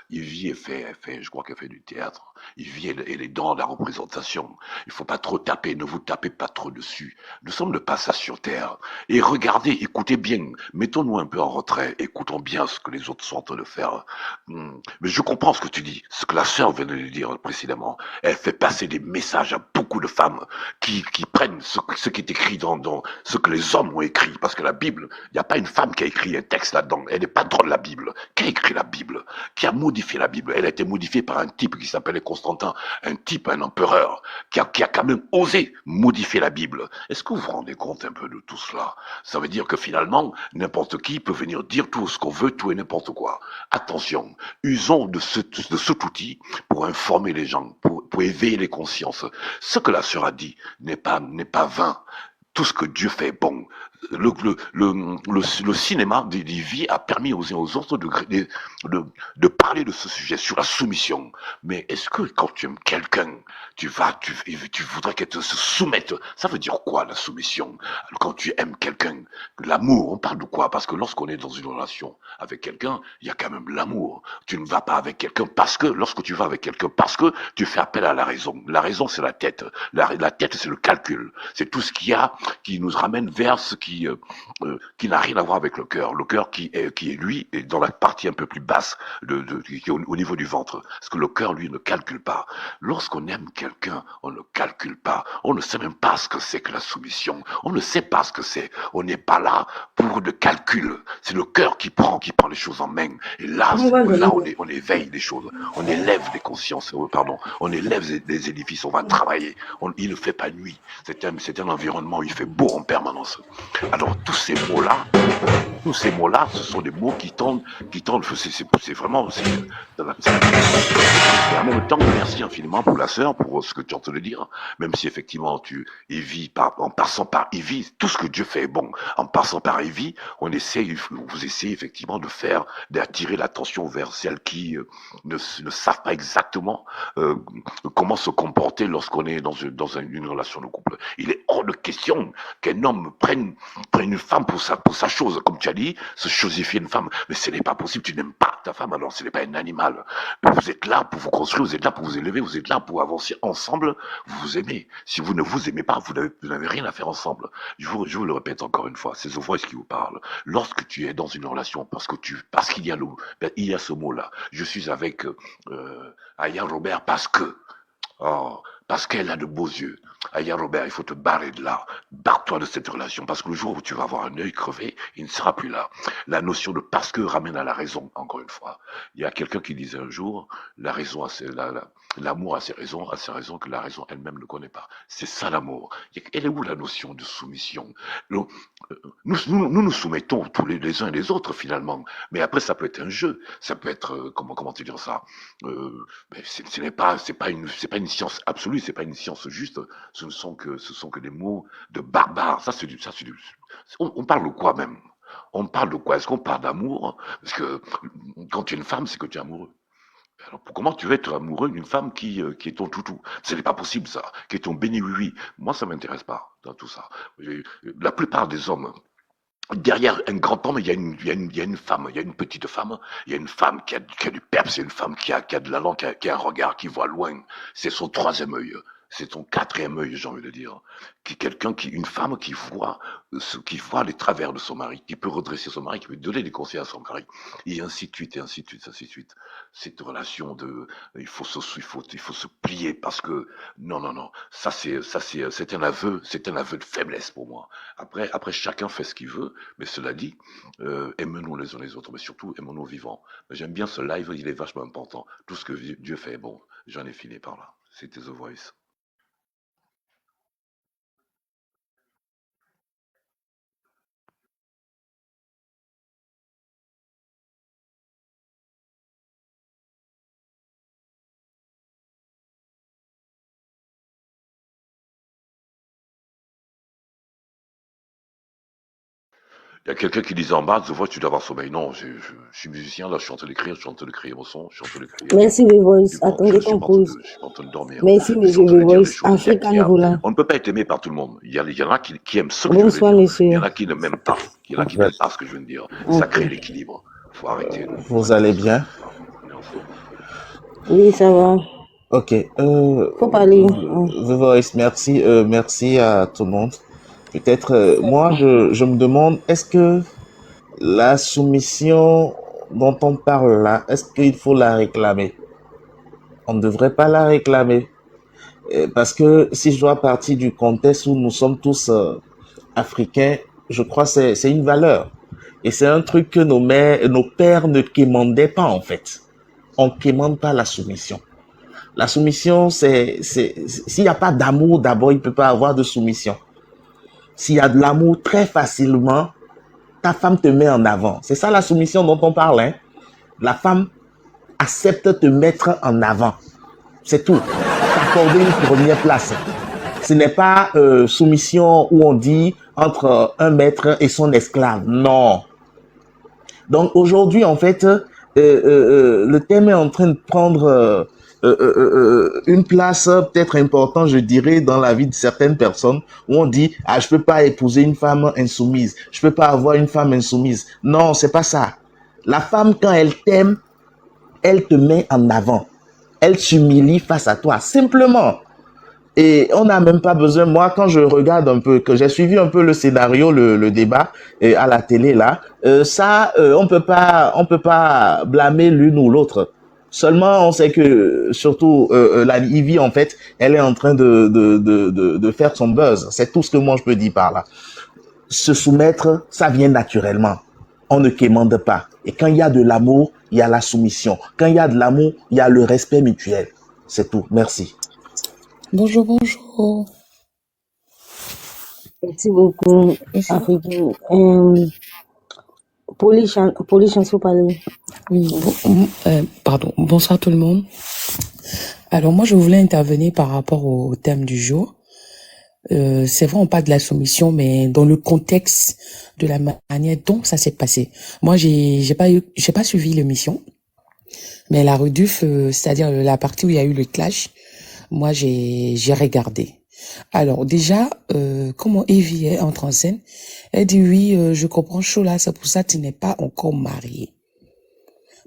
Yvi, je crois qu'elle fait du théâtre. Yvi, elle est dans la représentation. Il faut pas trop taper, ne vous tapez pas trop dessus. Nous sommes de passage sur terre. Et regardez, écoutez bien, mettons-nous un peu en retrait, écoutons bien ce que les autres sont en train de faire. Mais je comprends ce que tu dis, ce que la sœur vient de dire précédemment. Elle fait passer des messages à beaucoup de femmes qui prennent ce qui est écrit dans ce que les hommes ont écrit. Parce que la Bible, il n'y a pas une femme qui a écrit un texte là-dedans. Elle n'est pas dans la Bible. Qui a écrit la Bible? Qui a modifié la Bible? Elle a été modifiée par un type qui s'appelait Constantin, un empereur, qui a quand même osé modifier la Bible. Est-ce que vous vous rendez compte un peu de tout cela? Ça veut dire que finalement, n'importe qui peut venir dire tout ce qu'on veut, tout et n'importe quoi. Attention, usons de cet outil pour informer les gens, pour éveiller les consciences. Ce que la sœur a dit n'est pas vain. Tout ce que Dieu fait est bon. Le cinéma d'Ivy a permis aux uns aux autres de parler de ce sujet sur la soumission. Mais est-ce que quand tu aimes quelqu'un, tu voudrais qu'elle se soumette? Ça veut dire quoi la soumission? Quand tu aimes quelqu'un, l'amour, on parle de quoi? Parce que lorsqu'on est dans une relation avec quelqu'un, il y a quand même l'amour. Tu ne vas pas avec quelqu'un lorsque tu vas avec quelqu'un, parce que tu fais appel à la raison. La raison, c'est la tête. La tête, c'est le calcul. C'est tout ce qu'il y a qui nous ramène vers ce qui n'a rien à voir avec le cœur. Le cœur qui est lui est dans la partie un peu plus basse qui est au niveau du ventre. Parce que le cœur lui ne calcule pas. Lorsqu'on aime quelqu'un, on ne calcule pas. On ne sait même pas ce que c'est que la soumission. On ne sait pas ce que c'est. On n'est pas là pour le calcul. C'est le cœur qui prend les choses en main. Et là, on éveille les choses. On élève les consciences. On élève les édifices. On va travailler. Il ne fait pas nuit. C'est un environnement où il fait beau en permanence. Alors tous ces mots-là, ce sont des mots qui tendent, c'est vraiment, et en même temps, merci infiniment pour la sœur, pour ce que tu es en train de dire, même si effectivement en passant par Yvi, tout ce que Dieu fait est bon. En passant par Yvi, vous essayez effectivement d'attirer l'attention vers celles qui ne savent pas exactement comment se comporter lorsqu'on est dans une relation de couple. Il est hors de question qu'un homme prenne une femme pour sa chose, comme tu as dit, se chosifier une femme. Mais ce n'est pas possible, tu n'aimes pas ta femme, alors ce n'est pas un animal. Vous êtes là pour vous construire, vous êtes là pour vous élever, vous êtes là pour avancer ensemble, vous vous aimez. Si vous ne vous aimez pas, vous n'avez rien à faire ensemble. Je vous le répète encore une fois, c'est The Voice qui vous parle. Lorsque tu es dans une relation, parce qu'il y a ce mot-là, je suis avec Aya Robert parce qu'elle a de beaux yeux. Aya Robert, il faut te barrer de là. Barre-toi de cette relation, parce que le jour où tu vas avoir un œil crevé, il ne sera plus là. La notion de parce que ramène à la raison, encore une fois. Il y a quelqu'un qui disait un jour, l'amour a ses raisons que la raison elle-même ne connaît pas. C'est ça l'amour. Elle est où la notion de soumission? Nous nous soumettons tous les uns et les autres finalement, mais après ça peut être un jeu, ça peut être comment te dire ça, c'est pas une science absolue, c'est pas une science juste, ce ne sont que des mots de barbares. On parle de quoi même? On parle de quoi? Est-ce qu'on parle d'amour? Parce que quand tu es une femme, c'est que tu es amoureux. Alors, comment tu vas être amoureux d'une femme qui est ton toutou? Ce n'est pas possible, ça. Qui est ton béni-oui-oui. Moi, ça m'intéresse pas, dans tout ça. La plupart des hommes, derrière un grand homme, il y a une femme, il y a une petite femme, il y a une femme qui a du peps, c'est une femme qui a de la langue, qui a un regard, qui voit loin. C'est son troisième œil. C'est son quatrième œil, j'ai envie de dire. Une femme qui voit les travers de son mari, qui peut redresser son mari, qui peut donner des conseils à son mari, et ainsi de suite, et ainsi de suite, ainsi de suite. Cette relation il faut se plier parce que, non, non, non, c'est un aveu de faiblesse pour moi. Après, chacun fait ce qu'il veut, mais cela dit, aimons-nous les uns les autres, mais surtout, aimons-nous vivants. J'aime bien ce live, il est vachement important. Tout ce que Dieu fait est bon. J'en ai fini par là. C'était The Voice. Il y a quelqu'un qui disait en bas, The Voice, tu dois avoir sommeil. Non, je suis musicien, là, je suis en train d'écrire, je suis en train de créer mon son, je suis en train de créer. Merci, The Voice. Du coup, je Attendez suis ton pas en train pause. de, je suis pas en train de dormir. Merci, Je suis en monsieur train The de dire les Voice. choses. African Volant. On ne peut pas être aimé par tout le monde. Il y en a qui aiment ce que je veux Bonsoir, dire. Il y monsieur. en a qui ne m'aiment pas. Il y en a qui n'aiment pas ce que je veux dire. Ça crée l'équilibre. Faut arrêter. Vous allez bien? On est ensemble. Oui, ça va. Ok. Faut parler. The Voice, merci. Merci à tout le monde. Peut-être, moi, je me demande, est-ce que la soumission dont on parle là, est-ce qu'il faut la réclamer? On ne devrait pas la réclamer. Parce que si je dois partir du contexte où nous sommes tous africains, je crois que c'est une valeur. Et c'est un truc que nos pères ne quémandaient pas, en fait. On ne quémande pas la soumission. La soumission, s'il n'y a pas d'amour, d'abord, il ne peut pas avoir de soumission. S'il y a de l'amour, très facilement, ta femme te met en avant. C'est ça la soumission dont on parle, hein. La femme accepte de te mettre en avant. C'est tout. T'accorder une première place. Ce n'est pas soumission où on dit entre un maître et son esclave. Non. Donc aujourd'hui, en fait, le thème est en train de prendre une place peut-être importante, je dirais, dans la vie de certaines personnes, où on dit « Ah, je peux pas épouser une femme insoumise. Je peux pas avoir une femme insoumise. » Non, c'est pas ça. La femme, quand elle t'aime, elle te met en avant. Elle s'humilie face à toi, simplement. Et on n'a même pas besoin, moi, quand je regarde un peu, que j'ai suivi un peu le scénario, le débat à la télé, là, on peut pas blâmer l'une ou l'autre. Seulement, on sait que, surtout, la Ivy, en fait, elle est en train de faire son buzz. C'est tout ce que moi je peux dire par là. Se soumettre, ça vient naturellement. On ne quémande pas. Et quand il y a de l'amour, il y a la soumission. Quand il y a de l'amour, il y a le respect mutuel. C'est tout. Merci. Bonjour, bonjour. Merci beaucoup, Africain. Polychance, faut parler. Oui, pardon. Bonsoir tout le monde. Alors moi, je voulais intervenir par rapport au thème du jour. C'est vrai, on parle de la soumission, mais dans le contexte de la manière dont ça s'est passé. Moi, j'ai pas suivi l'émission, mais la Reduf, c'est-à-dire la partie où il y a eu le clash, moi, j'ai regardé. Alors déjà, comment Evie entre en scène, elle dit oui, je comprends chaud là, c'est pour ça que tu n'es pas encore marié.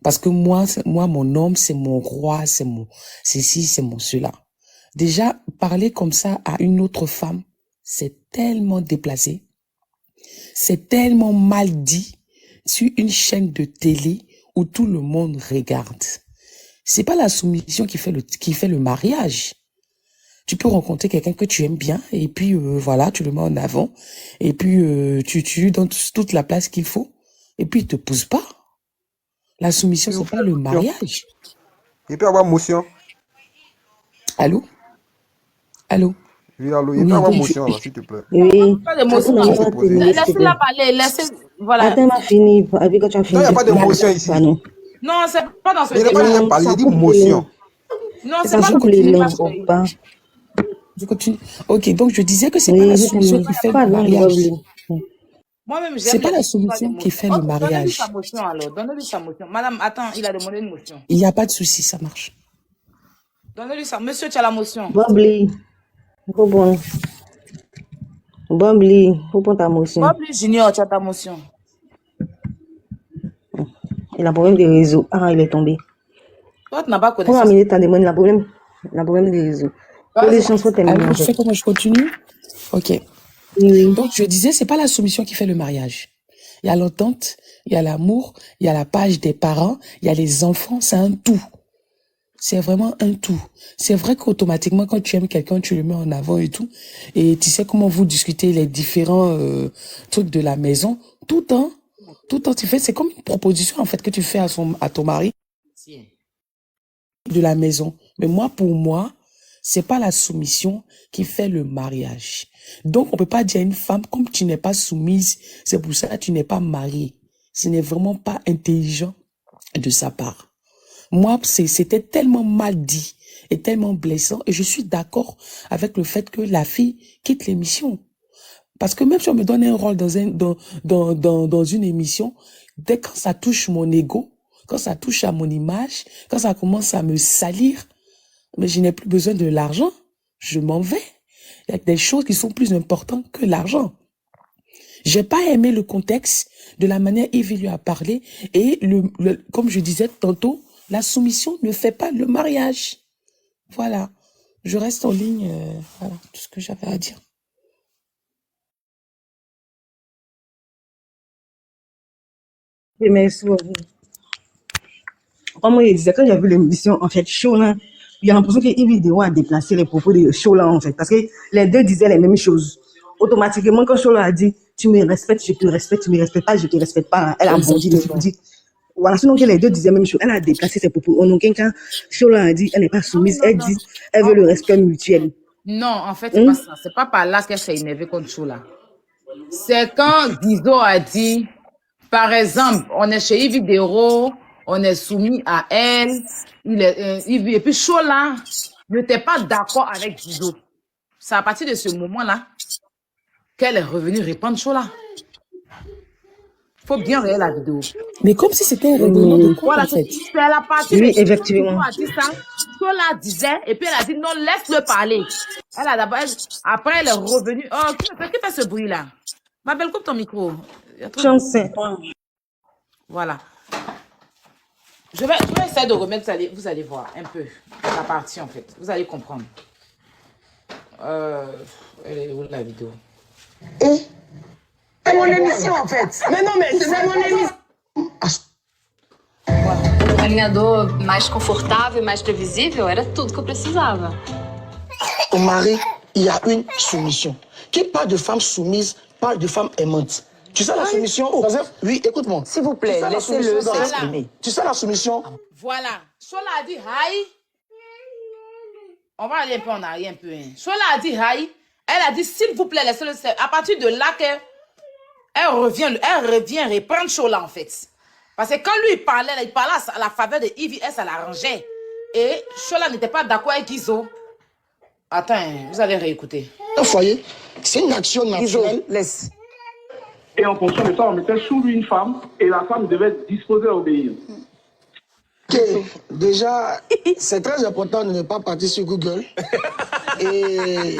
Parce que moi, mon homme, c'est mon roi, c'est ci, c'est mon cela. Déjà, parler comme ça à une autre femme, c'est tellement déplacé, c'est tellement mal dit sur une chaîne de télé où tout le monde regarde. C'est pas la soumission qui fait le mariage. Tu peux rencontrer quelqu'un que tu aimes bien et puis voilà, tu le mets en avant et puis tu lui donnes toute la place qu'il faut et puis il te pousse pas. La soumission, c'est pas le mariage. Il peut avoir motion. Allô? Allô? Oui, allô, il peut avoir motion, là, s'il te plaît. Oui. Pas d'émotion. Laissez-la parler. Voilà. Attends, m'a fini. Avec quand tu as fini. Non, il n'y a pas d'émotion ici. Non, c'est pas dans ce Il n'a pas rien parlé, il dit motion. Non, c'est pas dans ce Je continue. Ok, donc je disais que c'est pas la soumission qui fait le mariage. Moi-même, C'est j'aime pas les la histoires solution qui fait d'émotion. le Ok, donnez-lui sa mariage. motion alors. Donnez-lui sa motion. Madame, attends, il a demandé une motion. Il n'y a pas de souci, ça marche. Donnez-lui ça. Monsieur, tu as la motion. Bobli, faut prendre. Bobli, faut prendre ta motion. Bob Lee Junior, tu as ta motion. Il a problème de réseau. Ah, il est tombé. Toi, tu n'as pas Pour connaissance. amener ta demande, il a problème de réseau. Pour les chances, faut terminer Alors, en tu sais fait. comment je continue? Ok. Oui. Donc, je disais, c'est pas la soumission qui fait le mariage. Il y a l'entente, il y a l'amour, il y a la page des parents, il y a les enfants, c'est un tout. C'est vraiment un tout. C'est vrai qu'automatiquement, quand tu aimes quelqu'un, tu le mets en avant et tout. Et tu sais comment vous discutez les différents trucs de la maison. Tout le temps, tu fais, c'est comme une proposition, en fait, que tu fais à ton mari de la maison. Mais pour moi, c'est pas la soumission qui fait le mariage. Donc, on peut pas dire à une femme, comme tu n'es pas soumise, c'est pour ça que tu n'es pas mariée. Ce n'est vraiment pas intelligent de sa part. Moi, c'était tellement mal dit et tellement blessant. Et je suis d'accord avec le fait que la fille quitte l'émission. Parce que même si on me donne un rôle dans une émission, dès que ça touche mon ego, quand ça touche à mon image, quand ça commence à me salir, mais je n'ai plus besoin de l'argent. Je m'en vais. Il y a des choses qui sont plus importantes que l'argent. J'ai pas aimé le contexte de la manière Yves lui a parlé et comme je disais tantôt, la soumission ne fait pas le mariage. Voilà. Je reste en ligne. Voilà tout ce que j'avais à dire. Oui, merci beaucoup. Comme je disais, quand j'ai vu l'émission, en fait, chaud là, il y a l'impression que Yves a déplacé les propos de chaud là, en fait, parce que les deux disaient les mêmes choses. Automatiquement, quand Chola a dit, tu me respectes, je te respecte, tu me respectes pas, je te respecte pas, elle a bondi dessus pour dire. Voilà, sinon que les deux disaient la même chose. Elle a déplacé ses propos. En aucun cas, Chola a dit, elle n'est pas soumise, elle dit, elle veut le respect mutuel. Non, en fait, c'est pas ça. C'est pas par là qu'elle s'est énervée contre Chola. C'est quand Guizo a dit, par exemple, on est chez Yves Dero, on est soumis à elle, et puis Chola n'était pas d'accord avec Guizo. C'est à partir de ce moment-là qu'elle est revenue répondre Chola. Faut bien regarder la vidéo. Mais comme si c'était un règlement de compte, Voilà, en fait. c'est la partie Oui, de effectivement. a dit ça. Chola disait, et puis elle a dit non, laisse-le parler. Elle a d'abord, après elle est revenue. Oh, qui fait ce bruit-là? Ma belle, coupe ton micro. Chance. Voilà. Je vais essayer de remettre, vous allez voir un peu la partie en fait. Vous allez comprendre. Elle est où la vidéo? C'est mon émission en fait. Mais non, mais c'est mon émission. Um alinhador mais confortável, mais previsível, era tudo que eu precisava. Au mari, il y a une soumission. Qui parle de femme soumise, parle de femme aimante. Tu sais la soumission? Oui, écoute-moi. S'il vous plaît, laissez-le s'exprimer. Tu sais la soumission? Voilà. Chola a dit hi. On va aller un peu en arrière un peu. Chola a dit hi. Elle a dit s'il vous plaît, laissez-le. À partir de là elle revient reprendre Chola en fait. Parce que quand lui il parlait à la faveur de Yves, elle, ça l'arrangeait. Et Chola n'était pas d'accord avec Guizo. Attends, vous allez réécouter. Un foyer, c'est une action naturelle. Laisse. Et en fonction de ça, on mettait sous lui une femme et la femme devait disposer à obéir. Ok, déjà, c'est très important de ne pas partir sur Google et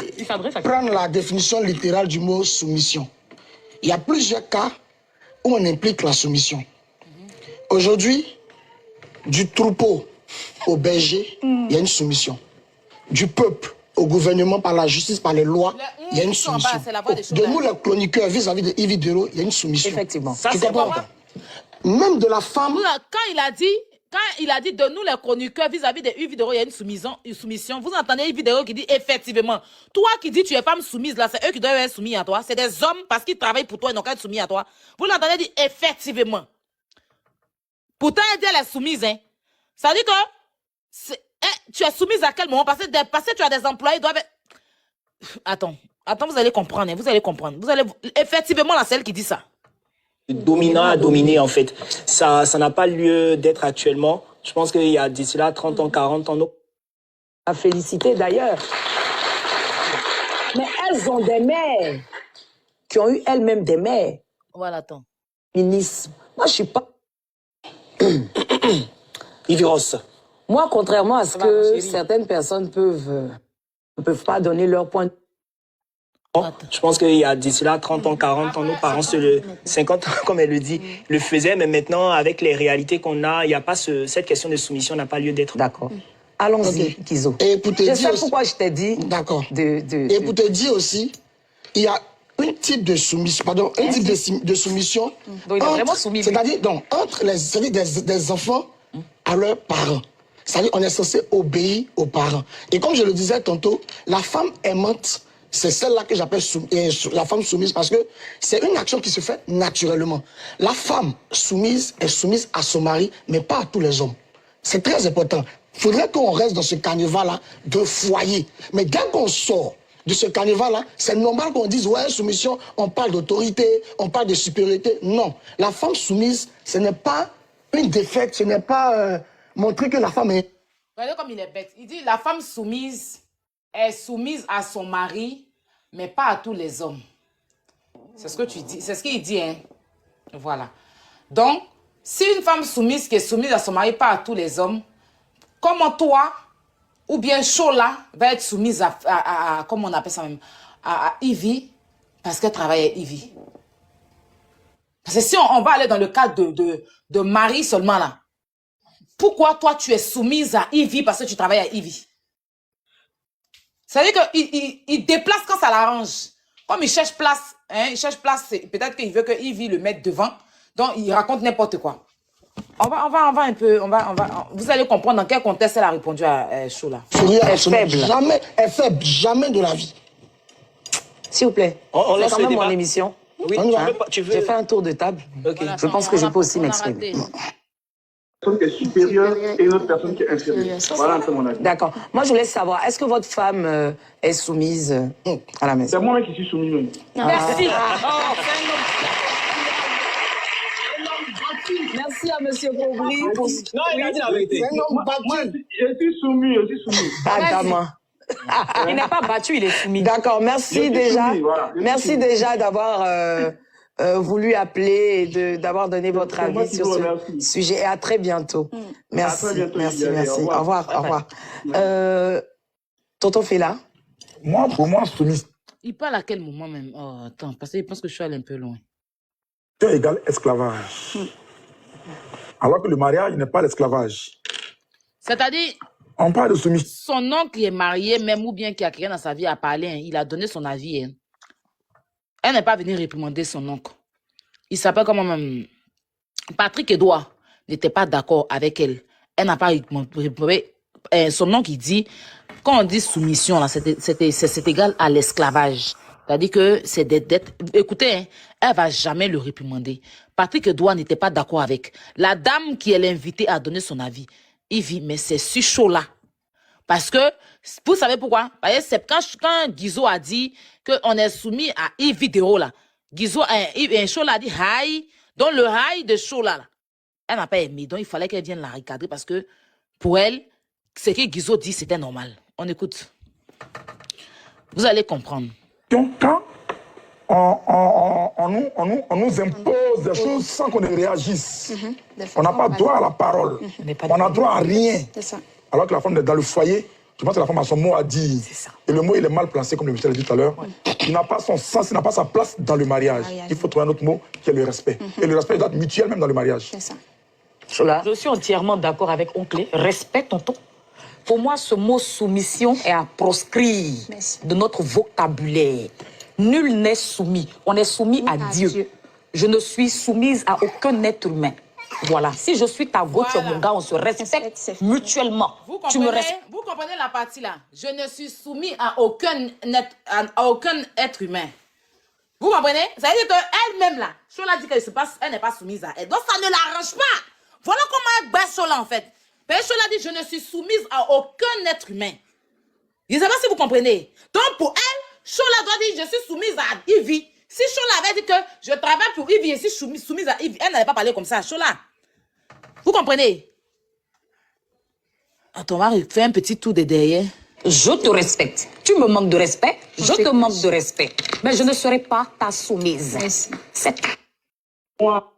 prendre la définition littérale du mot soumission. Il y a plusieurs cas où on implique la soumission. Aujourd'hui, du troupeau au berger, il y a une soumission. Du peuple au gouvernement, par la justice, par les lois, il y a une soumission. De nous, les chroniqueurs, vis-à-vis de Yves Dero, il y a une soumission. Effectivement. Tu comprends? Même de la femme... Quand il a dit de nous les chroniqueurs vis-à-vis de Yves Dero, il y a une soumission. Vous entendez Yves Dero qui dit effectivement. Toi qui dis tu es femme soumise, là, c'est eux qui doivent être soumis à toi. C'est des hommes parce qu'ils travaillent pour toi et n'ont qu'à être soumis à toi. Vous l'entendez dire effectivement. Pourtant, elle dit elle est soumise. Hein. Ça dit que tu es soumise à quel moment? Parce que tu as des employés, ils doivent être... Attends, vous allez comprendre. Vous allez comprendre. Effectivement, là, c'est elle qui dit ça. Dominant à dominer, en fait. Ça n'a pas lieu d'être actuellement. Je pense qu'il y a d'ici là 30 ans, 40 ans. À féliciter d'ailleurs. Mais elles ont des mères qui ont eu elles-mêmes des mères. Voilà, attends. Féminisme. Moi, je suis pas... Yviros. Moi, contrairement à ce que certaines personnes ne peuvent pas donner leur point de vue. Je pense qu'il y a d'ici là 30 ans, 40 ans, nos parents, 50 ans, comme elle le dit, le faisaient. Mais maintenant, avec les réalités qu'on a, il n'y a pas cette question de soumission n'a pas lieu d'être. D'accord. Allons-y, Kizo. Et pour te je dire sais aussi, pourquoi je t'ai dit. D'accord. Et pour te dire aussi, il y a un type de soumission, pardon, un type de soumission. Donc il est vraiment soumis. C'est-à-dire entre des enfants à leurs parents. C'est-à-dire on est censé obéir aux parents. Et comme je le disais tantôt, la femme aimante, c'est celle-là que j'appelle la femme soumise parce que c'est une action qui se fait naturellement. La femme soumise est soumise à son mari, mais pas à tous les hommes. C'est très important. Il faudrait qu'on reste dans ce carnaval-là de foyer. Mais dès qu'on sort de ce carnaval-là, c'est normal qu'on dise, ouais, soumission, on parle d'autorité, on parle de supériorité. Non. La femme soumise, ce n'est pas une défaite, ce n'est pas montrer que la femme est... Regardez comme il est bête. Il dit, la femme soumise est soumise à son mari, mais pas à tous les hommes. C'est ce que tu dis, c'est ce qu'il dit, hein. Voilà. Donc, si une femme soumise qui est soumise à son mari, pas à tous les hommes, comment toi, ou bien Chola, va être soumise à comment on appelle ça même, à Ivy, parce qu'elle travaille avec Ivy. Parce que si on va aller dans le cadre de mari seulement là, pourquoi toi tu es soumise à Ivy parce que tu travailles à Ivy? Ça veut dire qu'il déplace quand ça l'arrange. Comme il cherche place, hein, peut-être qu'il veut que Ivy le mette devant, donc il raconte n'importe quoi. On va un peu, vous allez comprendre dans quel contexte elle a répondu à Chola. Elle est faible. Jamais de la vie. S'il vous plaît, c'est quand même mon émission. Oui, tu veux... J'ai fait un tour de table. Okay. Voilà, je pense que je peux aussi m'exprimer. Une personne qui est supérieure et une autre personne qui est inférieure. Voilà un peu mon avis. D'accord. Moi, je voulais savoir, est-ce que votre femme est soumise à la maison? C'est moi qui suis soumis. Oui. Merci. Merci à M. Bobry pour... Non, il a dit la vérité. Moi, je suis soumis, Il n'est pas battu, il est soumis. D'accord, merci déjà. Merci déjà d'avoir voulu appeler et d'avoir donné votre avis sur ce sujet. Et à très bientôt. Merci, merci. Au revoir. Tonton Fela. Moi, pour moi, soumise. Il parle à quel moment même? Oh, attends, parce qu'il pense que je suis allé un peu loin. C'est égal esclavage. Alors que le mariage n'est pas l'esclavage. C'est-à-dire, on parle de soumission. Son oncle qui est marié, même ou bien qui a quelqu'un dans sa vie a parlé, hein, il a donné son avis. Hein. Elle n'est pas venue réprimander son oncle. Il s'appelle comment même Patrick Edouard n'était pas d'accord avec elle. Elle n'a pas réprimandé. Son oncle, il dit, quand on dit soumission, c'est égal à l'esclavage. C'est-à-dire que c'est des dettes. Écoutez, hein, elle ne va jamais le réprimander. Patrick Edouard n'était pas d'accord avec. La dame qui est invitée à donner son avis, il dit, mais c'est si chaud là. Parce que, vous savez pourquoi? C'est quand Guizot a dit qu'on est soumis à une vidéo là, Guizot, un show là a dit haï, donc le haï de show là, elle n'a pas aimé. Donc il fallait qu'elle vienne la recadrer parce que pour elle, ce que Guizot dit, c'était normal. On écoute. Vous allez comprendre. Quand on nous impose des choses sans qu'on ne réagisse, on n'a pas droit à la parole. On n'a droit à rien. Alors que la femme est dans le foyer, je pense que la femme a son mot à dire. Et le mot, il est mal placé, comme le monsieur l'a dit tout à l'heure. Il n'a pas son sens, il n'a pas sa place dans le mariage. Il faut trouver un autre mot qui est le respect. Et le respect doit être mutuel même dans le mariage. Je suis entièrement d'accord avec Oncle. Respect, tonton. Pour moi, ce mot soumission est à proscrire de notre vocabulaire. Nul n'est soumis. On est soumis à Dieu. Je ne suis soumise à aucun être humain. Voilà. Si je suis ta go, tu es mon gars, on se respecte mutuellement. Vous comprenez la partie là? Je ne suis soumis à aucun être humain. Vous comprenez? Ça veut dire qu'elle-même là, Chola dit qu'elle n'est pas soumise à elle. Donc ça ne l'arrange pas. Voilà comment elle bat Chola en fait. Chola dit, je ne suis soumise à aucun être humain. Je ne sais pas si vous comprenez. Donc pour elle, Chola doit dire, je suis soumise à Ivy. Si Chola avait dit que je travaille pour Ivy et si je suis soumise à Ivy, elle n'avait pas parlé comme ça. Chola, vous comprenez? Attends, on va faire un petit tour de derrière. Je te respecte. Tu me manques de respect, je te manque de respect. Mais je ne serai pas ta soumise. C'est Moi,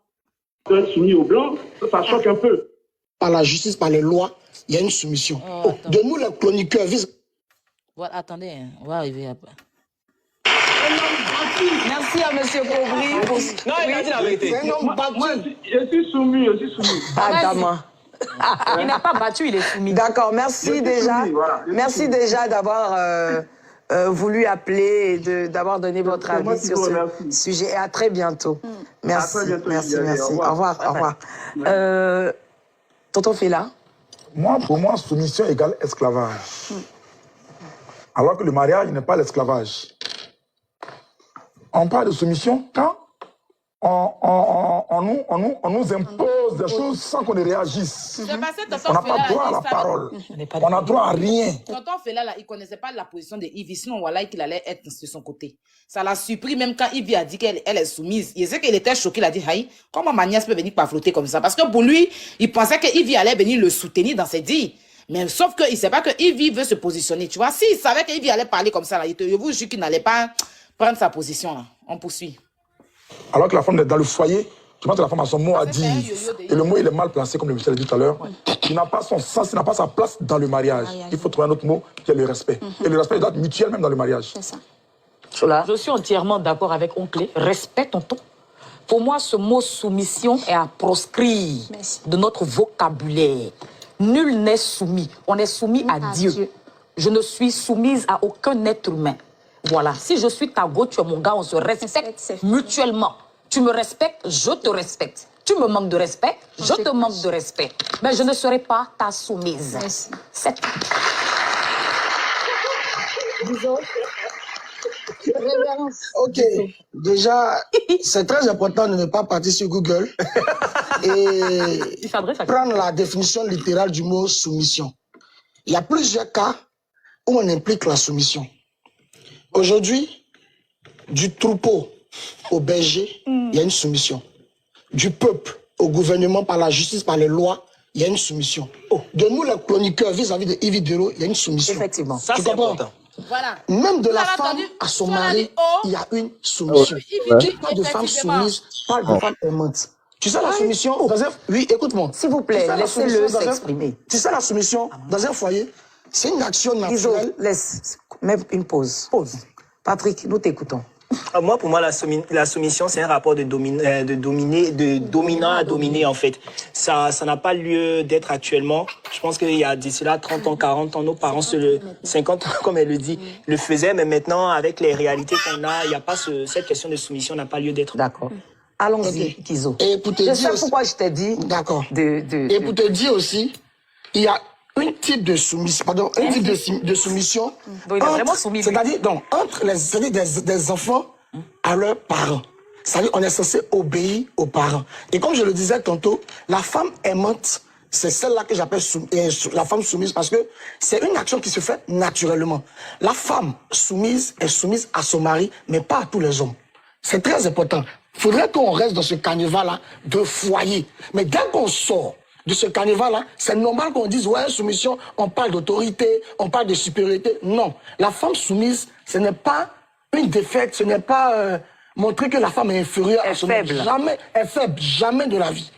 être soumis aux Blancs, ça choque un peu. Par la justice, par les lois, il y a une soumission. De nous, les chroniqueurs visent... Voilà, attendez, hein, on va arriver après. Merci à M. Kobri. Pour... Non, il a dit la vérité. C'est un homme battu. Moi, je suis soumis, je suis soumis. Adama. Il n'a pas battu, il est soumis. D'accord, merci déjà. soumis, voilà, Merci déjà d'avoir voulu appeler et d'avoir donné votre avis sur ce sujet. Et à très bientôt. Merci, très bientôt, merci, Viviane. merci. Au Au revoir. revoir, au revoir. Tonton Fela. Moi, pour moi, soumission égale esclavage. Alors que le mariage n'est pas l'esclavage. On parle de soumission quand on nous impose des choses sans qu'on ne réagisse. C'est parce que On tonton n'a pas Fela droit à a la dit ça. parole. On n'a droit à rien. Tonton Fela, là, il ne connaissait pas la position de Ivy, sinon voilà qu'il allait être de son côté. Ça l'a surpris même quand Ivy a dit qu'elle est soumise. Il sait qu'il était choqué, il a dit, Haï, comment ma nièce peut venir pas flotter comme ça? Parce que pour lui, il pensait que Ivy allait venir le soutenir dans ses dires. Mais sauf qu'il ne sait pas que Ivy veut se positionner. Tu vois, s'il savait que Ivy allait parler comme ça, là, je vous jure qu'il n'allait pas prendre sa position. Là. On poursuit. Alors que la femme est dans le foyer, tu vois que la femme a son mot à dire. Et le mot, il est mal placé, comme le monsieur l'a dit tout à l'heure. Il n'a pas son sens, il n'a pas sa place dans le mariage. Il faut trouver un autre mot qui est le respect. Et le respect doit être mutuel même dans le mariage. C'est ça. Je suis entièrement d'accord avec Oncle. Respect, tonton. Pour moi, ce mot soumission est à proscrire de notre vocabulaire. Nul n'est soumis. On est soumis à Dieu. Je ne suis soumise à aucun être humain. Voilà. Si je suis ta go, tu es mon gars, on se respecte mutuellement. Tu me respectes, je te respecte. Tu me manques de respect, je te manque de respect. Mais je ne serai pas ta soumise. C'est tout. Ok, déjà, c'est très important de ne pas partir sur Google et prendre la définition littérale du mot soumission. Il y a plusieurs cas où on implique la soumission. Aujourd'hui, du troupeau au berger, il y a une soumission. Du peuple au gouvernement, par la justice, par les lois, il y a une soumission. De nous, les chroniqueurs, vis-à-vis de Yves Dero, il y a une soumission. Effectivement. Ça, c'est important. Voilà. Même de Vous la avez femme entendu? à son Tu l'as mari, dit, oh. il y a une soumission. Ouais. Qui parle de femme soumise, parle de femme aimante. Tu sais la soumission dans un... Oui, écoute-moi. S'il vous plaît, laissez-le s'exprimer. Tu sais la soumission dans un foyer, c'est une action naturelle. Laisse, même une pause. Pause. Patrick, nous t'écoutons. Moi, pour moi, la soumission, c'est un rapport de dominant à dominé, en fait. Ça n'a pas lieu d'être actuellement. Je pense qu'il y a d'ici là 30 ans, 40 ans, nos parents, 50 ans, comme elle le dit, le faisaient. Mais maintenant, avec les réalités qu'on a, il n'y a pas cette question de soumission n'a pas lieu d'être. D'accord. Allons-y, Kizo. Et pour te je dire sais aussi... pourquoi je t'ai dit. D'accord. Et pour te dire aussi, il y a un type de soumission, de soumission. Donc, il est vraiment soumis. C'est-à-dire, entre des enfants à leurs parents. C'est-à-dire, on est censé obéir aux parents. Et comme je le disais tantôt, la femme aimante, c'est celle-là que j'appelle la femme soumise parce que c'est une action qui se fait naturellement. La femme soumise est soumise à son mari, mais pas à tous les hommes. C'est très important. Il faudrait qu'on reste dans ce carnaval-là de foyer. Mais dès qu'on sort de ce carnaval-là, c'est normal qu'on dise, ouais, soumission, on parle d'autorité, on parle de supériorité. Non. La femme soumise, ce n'est pas une défaite, ce n'est pas montrer que la femme est inférieure à son homme. Jamais, elle est faible, jamais de la vie.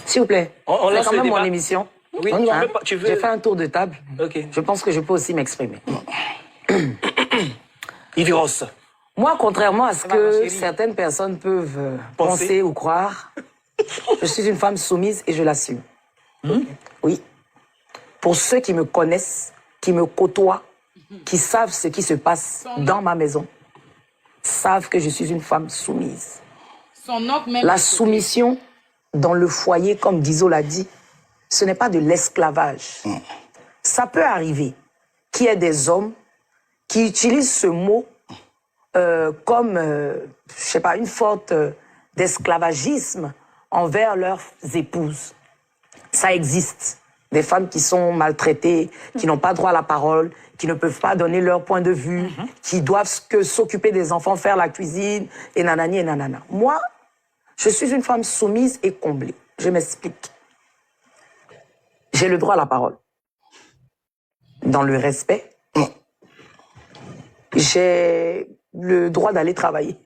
S'il vous plaît, c'est quand même mon débat. émission. Oui, Hein? tu veux... J'ai fait un tour de table. Ok. Je pense que je peux aussi m'exprimer. Yves Ross. Moi, contrairement à ce que certaines personnes peuvent penser ou croire, je suis une femme soumise et je l'assume. Oui. Pour ceux qui me connaissent, qui me côtoient, qui savent ce qui se passe dans ma maison, savent que je suis une femme soumise. La soumission dans le foyer, comme Dizo l'a dit, ce n'est pas de l'esclavage. Ça peut arriver qu'il y ait des hommes qui utilisent ce mot comme, je sais pas, une sorte d'esclavagisme envers leurs épouses. Ça existe. Des femmes qui sont maltraitées, qui n'ont pas droit à la parole, qui ne peuvent pas donner leur point de vue, qui doivent que s'occuper des enfants, faire la cuisine, et nanani et nanana. Moi, je suis une femme soumise et comblée. Je m'explique. J'ai le droit à la parole. Dans le respect, j'ai le droit d'aller travailler.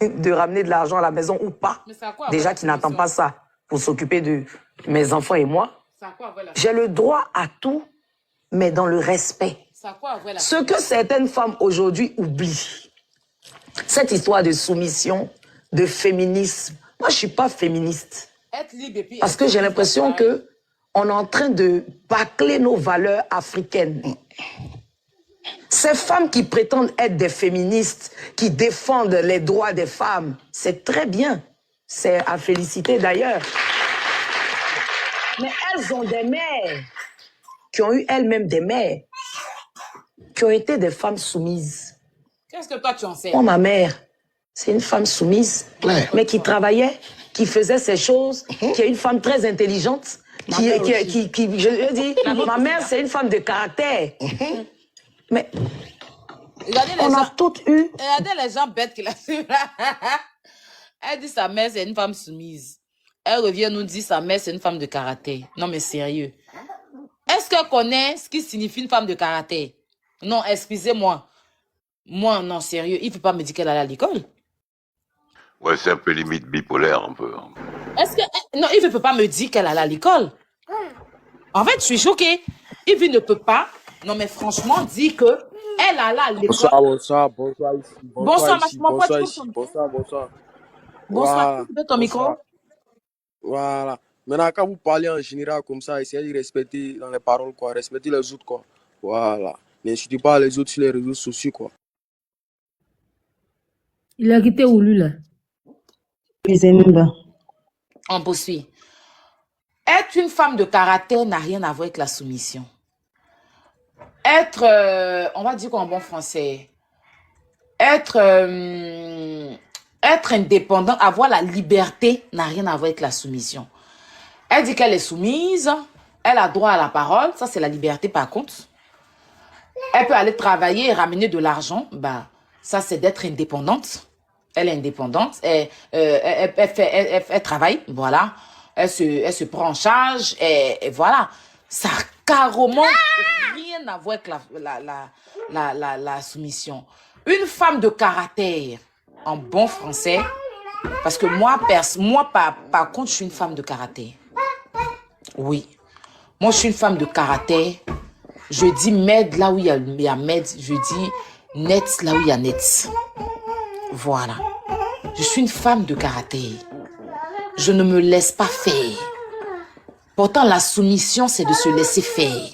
de ramener de l'argent à la maison ou pas. Déjà qui n'attend pas ça pour s'occuper de mes enfants et moi. J'ai le droit à tout, mais dans le respect. Ce que certaines femmes aujourd'hui oublient, cette histoire de soumission, de féminisme. Moi, je ne suis pas féministe. Parce que j'ai l'impression que on est en train de bâcler nos valeurs africaines. Ces femmes qui prétendent être des féministes, qui défendent les droits des femmes, c'est très bien. C'est à féliciter d'ailleurs. Mais elles ont des mères qui ont eu elles-mêmes des mères qui ont été des femmes soumises. Qu'est-ce que toi tu en sais? Moi, ma mère, c'est une femme soumise, mais qui travaillait, qui faisait ses choses, qui est une femme très intelligente, je dis, ma mère, c'est une femme de caractère. Mais on a toutes eu... Regardez les gens bêtes qui la suivent. Elle dit sa mère, c'est une femme soumise. Elle revient nous dire sa mère, c'est une femme de caractère. Non, mais sérieux. Est-ce qu'elle connaît ce qui signifie une femme de caractère? Non, excusez-moi. Moi, non, sérieux, il ne faut pas me dire qu'elle allait à l'école. Ouais, c'est un peu limite bipolaire, un peu. Est-ce que... Non, il ne peut pas me dire qu'elle allait à l'école. En fait, je suis choquée. Yves ne peut pas, non mais franchement, dire que elle allait à l'école. Bonsoir. Bonsoir, Ici. bonsoir. Bonsoir. Bonsoir, tu peux ton micro. Voilà. Maintenant, quand vous parlez en général comme ça, essayez de respecter dans les paroles, quoi. Respecter les autres, quoi. Voilà. N'insultez pas les autres sur les réseaux sociaux, quoi. Il a quitté où, lui, là? On poursuit. Être une femme de caractère n'a rien à voir avec la soumission. Être, on va dire quoi en bon français, être indépendant, avoir la liberté n'a rien à voir avec la soumission. Elle dit qu'elle est soumise, elle a droit à la parole, ça c'est la liberté par contre. Elle peut aller travailler et ramener de l'argent, bah, ça c'est d'être indépendante. Elle est indépendante, elle travaille, voilà. Elle se prend en charge et voilà. Ça n'a carrément rien à voir avec la soumission. Une femme de caractère, en bon français, parce que moi par contre, je suis une femme de caractère. Oui. Moi, je suis une femme de caractère. Je dis med là où il y a med. Je dis net là où il y a net. Voilà. Je suis une femme de caractère. Je ne me laisse pas faire. Pourtant, la soumission, c'est de se laisser faire.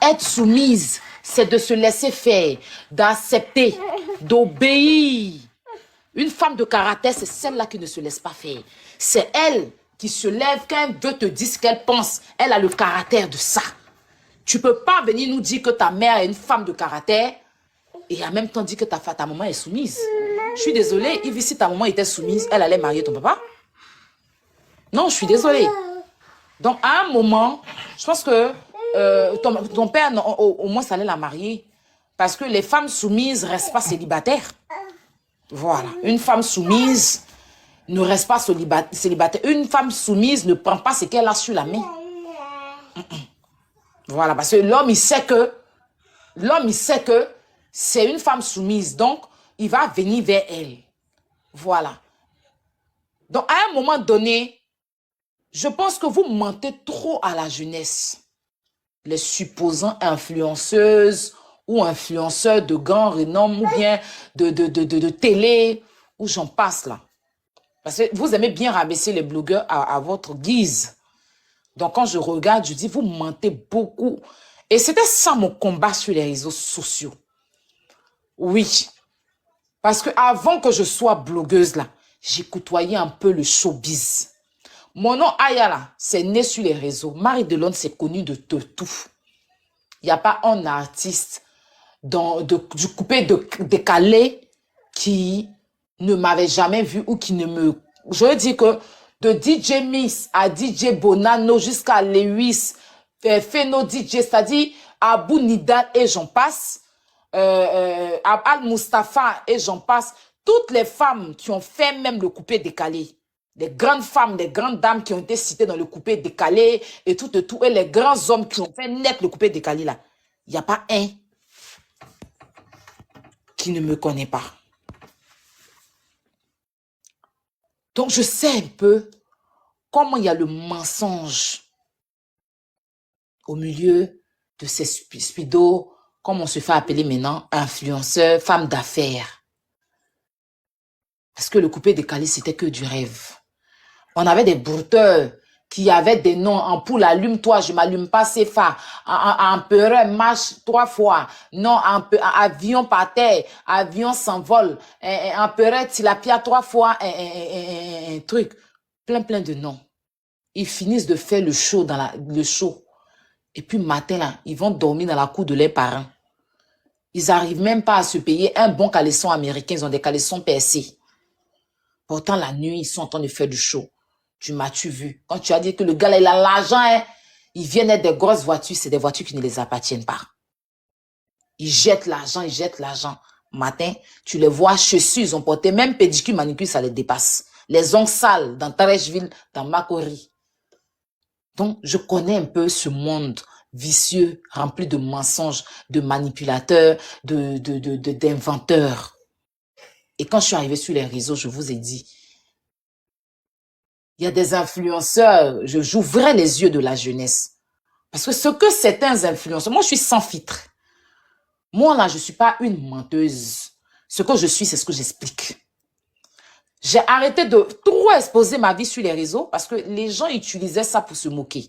Être soumise, c'est de se laisser faire, d'accepter, d'obéir. Une femme de caractère, c'est celle-là qui ne se laisse pas faire. C'est elle qui se lève quand elle veut te dire ce qu'elle pense. Elle a le caractère de ça. Tu ne peux pas venir nous dire que ta mère est une femme de caractère et en même temps dire que ta maman est soumise. Je suis désolée, Yves, si ta maman était soumise, elle allait marier ton papa? Non, je suis désolée. Donc, à un moment, je pense que ton père, au moins, ça allait la marier. Parce que les femmes soumises ne restent pas célibataires. Voilà. Une femme soumise ne reste pas célibataire. Une femme soumise ne prend pas ce qu'elle a sur la main. Voilà. Parce que l'homme, il sait que c'est une femme soumise. Donc, il va venir vers elle. Voilà. Donc, à un moment donné, je pense que vous mentez trop à la jeunesse. Les supposants influenceuses ou influenceurs de grand renom ou bien de télé, où j'en passe là. Parce que vous aimez bien rabaisser les blogueurs à votre guise. Donc quand je regarde, je dis, vous mentez beaucoup. Et c'était ça mon combat sur les réseaux sociaux. Oui. Parce que avant que je sois blogueuse là, j'ai côtoyé un peu le showbiz. Mon nom Ayala, c'est né sur les réseaux. Marie-Delonne, c'est connu de tout. Il n'y a pas un artiste du coupé décalé qui ne m'avait jamais vu ou qui ne me... Je veux dire que de DJ Miss à DJ Bonano jusqu'à Lewis, Feno DJ, c'est-à-dire Abou Nidal et j'en passe, Al Mustafa et j'en passe, toutes les femmes qui ont fait même le coupé décalé. Des grandes femmes, des grandes dames qui ont été citées dans le coupé décalé et tout, et les grands hommes qui ont fait naître le coupé décalé là. Il n'y a pas un qui ne me connaît pas. Donc, je sais un peu comment il y a le mensonge au milieu de ces speedos, comme on se fait appeler maintenant, influenceurs, femmes d'affaires. Parce que le coupé décalé, c'était que du rêve. On avait des brouteurs qui avaient des noms. Ampoule, allume-toi, je m'allume pas, c'est fa. Empereur, marche 3 fois. Non, avion par terre, avion s'envole. Empereur, tilapia 3 fois. Un truc. Plein de noms. Ils finissent de faire le show le show. Et puis matin, là, ils vont dormir dans la cour de leurs parents. Ils n'arrivent même pas à se payer un bon caleçon américain. Ils ont des caleçons percés. Pourtant, la nuit, ils sont en train de faire du show. Tu m'as-tu vu? Quand tu as dit que le gars, là, il a l'argent, hein, il vient avec des grosses voitures. C'est des voitures qui ne les appartiennent pas. Ils jettent l'argent, ils jettent l'argent. Matin, tu les vois chaussures, ils ont porté même pédicure, manicure, ça les dépasse. Les ongles sales dans Tarècheville, dans Makori. Donc, je connais un peu ce monde vicieux, rempli de mensonges, de manipulateurs, d'inventeurs. Et quand je suis arrivée sur les réseaux, je vous ai dit, il y a des influenceurs, j'ouvrais les yeux de la jeunesse. Parce que ce que certains influenceurs, moi je suis sans filtre. Moi là, je ne suis pas une menteuse. Ce que je suis, c'est ce que j'explique. J'ai arrêté de trop exposer ma vie sur les réseaux parce que les gens utilisaient ça pour se moquer.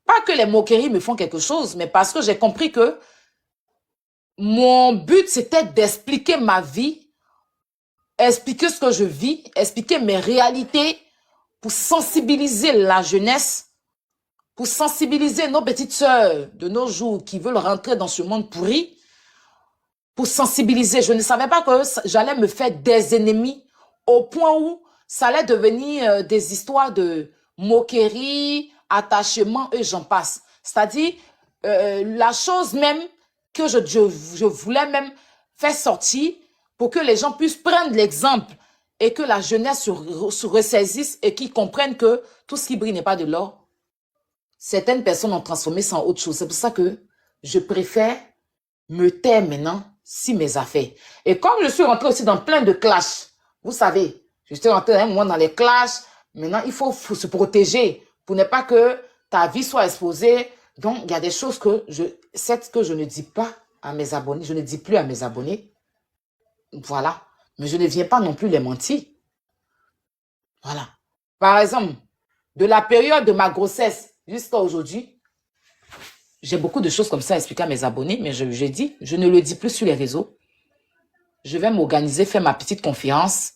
Pas que les moqueries me font quelque chose, mais parce que j'ai compris que mon but, c'était d'expliquer ma vie, expliquer ce que je vis, expliquer mes réalités pour sensibiliser la jeunesse, pour sensibiliser nos petites sœurs de nos jours qui veulent rentrer dans ce monde pourri, pour sensibiliser. Je ne savais pas que j'allais me faire des ennemis au point où ça allait devenir des histoires de moquerie, attachement et j'en passe. C'est-à-dire, la chose même que je voulais même faire sortir pour que les gens puissent prendre l'exemple et que la jeunesse se ressaisisse et qu'ils comprennent que tout ce qui brille n'est pas de l'or. Certaines personnes ont transformé ça en autre chose. C'est pour ça que je préfère me taire maintenant sur mes affaires. Et comme je suis rentrée aussi dans plein de clashs, vous savez, je suis rentrée à un moment dans les clashs, maintenant il faut se protéger pour ne pas que ta vie soit exposée. Donc, il y a des choses que je ne dis pas à mes abonnés, je ne dis plus à mes abonnés. Voilà. Mais je ne viens pas non plus les mentir. Voilà. Par exemple, de la période de ma grossesse jusqu'à aujourd'hui, j'ai beaucoup de choses comme ça à expliquer à mes abonnés, mais je ne le dis plus sur les réseaux. Je vais m'organiser, faire ma petite conférence.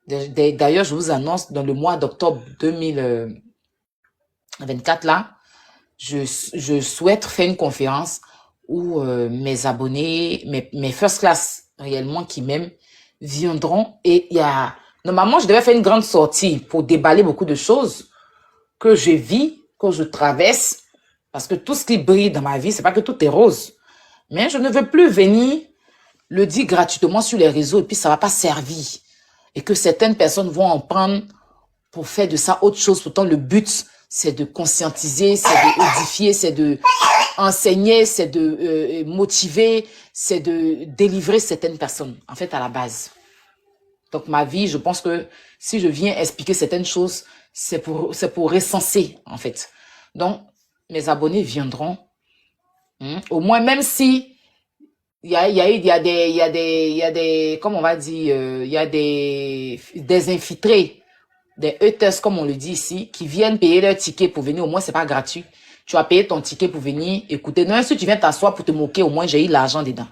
D'ailleurs, je vous annonce, dans le mois d'octobre 2024, là, je souhaite faire une conférence où mes abonnés, mes first class réellement qui m'aiment, viendront. Et il y a... Normalement, je devais faire une grande sortie pour déballer beaucoup de choses que je vis, que je traverse. Parce que tout ce qui brille dans ma vie, c'est pas que tout est rose. Mais je ne veux plus venir le dire gratuitement sur les réseaux et puis ça va pas servir. Et que certaines personnes vont en prendre pour faire de ça autre chose. Pourtant, le but, c'est de conscientiser, c'est d'édifier, c'est de enseigner, c'est de motiver, c'est de délivrer certaines personnes, en fait, à la base. Donc, ma vie, je pense que si je viens expliquer certaines choses, c'est pour recenser, en fait. Donc, mes abonnés viendront. Au moins, même si il y a des, comme on va dire, il y a des infiltrés, des haters, comme on le dit ici, qui viennent payer leur ticket pour venir. Au moins, c'est pas gratuit. Tu as payé ton ticket pour venir écouter. Non, si tu viens t'asseoir pour te moquer, au moins, j'ai eu l'argent dedans.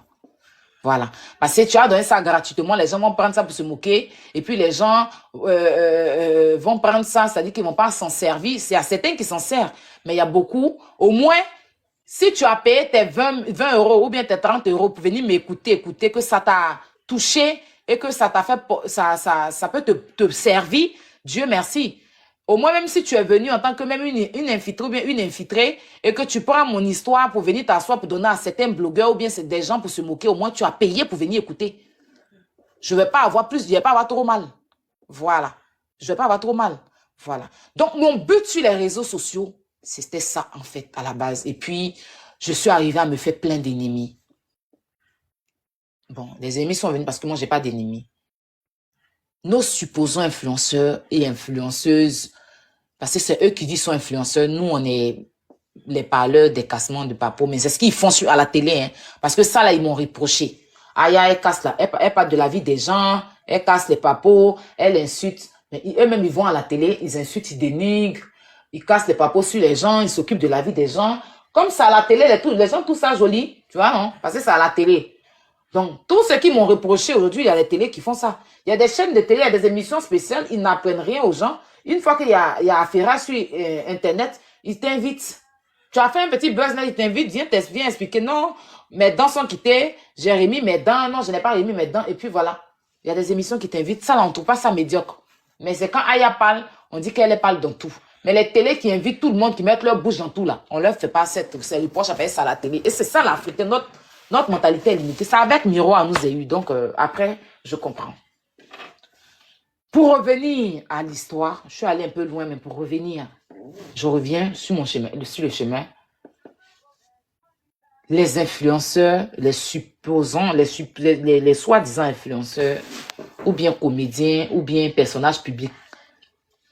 Voilà. Parce que tu as donné ça gratuitement, les gens vont prendre ça pour se moquer. Et puis, les gens vont prendre ça, c'est-à-dire qu'ils vont pas s'en servir. C'est à certains qui s'en servent. Mais il y a beaucoup. Au moins, si tu as payé tes 20 € ou bien tes 30 € pour venir m'écouter, que ça t'a touché et que ça t'a fait, ça peut te servir, Dieu merci. Au moins, même si tu es venu en tant que même une infiltrée ou bien une infiltrée et que tu prends mon histoire pour venir t'asseoir pour donner à certains blogueurs ou bien c'est des gens pour se moquer, au moins tu as payé pour venir écouter. Je ne vais pas avoir plus, je ne vais pas avoir trop mal. Voilà. Je ne vais pas avoir trop mal. Voilà. Donc, mon but sur les réseaux sociaux, c'était ça, en fait, à la base. Et puis, je suis arrivée à me faire plein d'ennemis. Bon, les ennemis sont venus parce que moi, je n'ai pas d'ennemis. nos supposons influenceurs et influenceuses, parce que c'est eux qui disent sont influenceurs, nous on est les parleurs des cassements de papo, mais c'est ce qu'ils font à la télé, hein, parce que ça là ils m'ont reproché. Aïe, elle casse là, elle parle de la vie des gens, elle casse les papos, elle insulte, mais eux-mêmes ils vont à la télé, ils insultent, ils dénigrent, ils cassent les papos sur les gens, ils s'occupent de la vie des gens, comme ça à la télé, les gens trouvent ça joli, tu vois, non? Parce que c'est à la télé. Donc, tous ceux qui m'ont reproché aujourd'hui, il y a les télés qui font ça. Il y a des chaînes de télé, il y a des émissions spéciales, ils n'apprennent rien aux gens. Une fois qu'il y a affaire sur Internet, ils t'invitent. Tu as fait un petit buzz là, ils t'invitent, viens expliquer. Non, mes dents sont quittées, j'ai remis mes dents. Non, je n'ai pas remis mes dents. Et puis voilà, il y a des émissions qui t'invitent. Ça, là, on ne trouve pas ça médiocre. Mais c'est quand Aya parle, on dit qu'elle parle dans tout. Mais les télés qui invitent tout le monde, qui mettent leur bouche dans tout là, on leur fait pas ces reproches, appelle ça à la télé. Et c'est ça l'Afrique, notre mentalité est limitée. C'est avec Miroir nous a eu. Donc, après, je comprends. Pour revenir à l'histoire, je suis allé un peu loin, mais pour revenir, je reviens sur mon chemin, sur le chemin. Les influenceurs, les supposons, les soi-disant influenceurs, ou bien comédiens, ou bien personnages publics,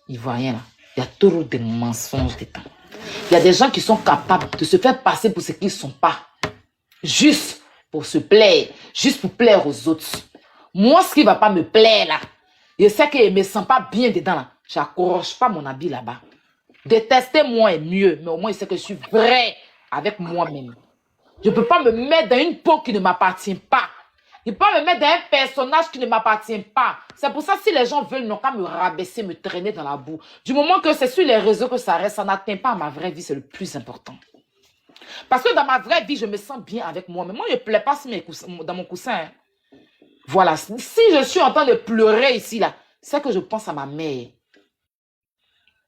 ils voient rien là. Il y a toujours des mensonges dedans. Il y a des gens qui sont capables de se faire passer pour ce qu'ils ne sont pas. Juste pour se plaire, juste pour plaire aux autres. Moi, ce qui ne va pas me plaire là, je sais que je ne me sens pas bien dedans là. Je n'accroche pas mon habit là-bas. Détester moi est mieux, mais au moins je sais que je suis vrai avec moi-même. Je ne peux pas me mettre dans une peau qui ne m'appartient pas. Je ne peux pas me mettre dans un personnage qui ne m'appartient pas. C'est pour ça si les gens veulent, n'ont qu'à me rabaisser, me traîner dans la boue. Du moment que c'est sur les réseaux que ça reste, ça n'atteint pas à ma vraie vie, c'est le plus important. Parce que dans ma vraie vie, je me sens bien avec moi. Mais moi, je ne plais pas dans mon coussin. Hein. Voilà. Si je suis en train de pleurer ici, là, c'est que je pense à ma mère.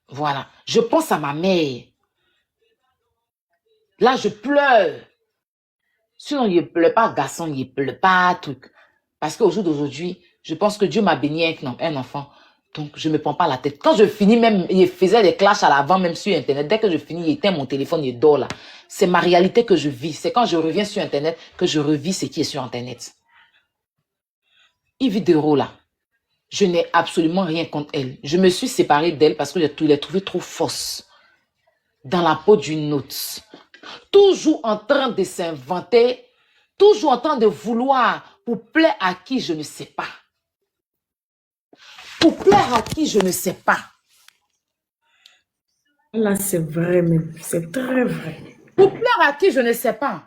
Voilà. Je pense à ma mère. Là, je pleure. Sinon, il ne pleure pas, garçon, il ne pleure pas, truc. Parce qu'au jour d'aujourd'hui, je pense que Dieu m'a béni avec un enfant. Donc, je ne me prends pas la tête. Quand je finis, même, il faisait des clashs à l'avant, même sur Internet. Dès que je finis, il éteint mon téléphone, il dort là. C'est ma réalité que je vis. C'est quand je reviens sur Internet que je revis ce qui est sur Internet. Yves Dero là, je n'ai absolument rien contre elle. Je me suis séparée d'elle parce que je l'ai trouvée trop fausse. Dans la peau d'une autre. Toujours en train de s'inventer. Toujours en train de vouloir pour plaire à qui je ne sais pas. Pour plaire à qui je ne sais pas. Là, c'est vrai même. C'est très vrai. Pour plaire à qui je ne sais pas.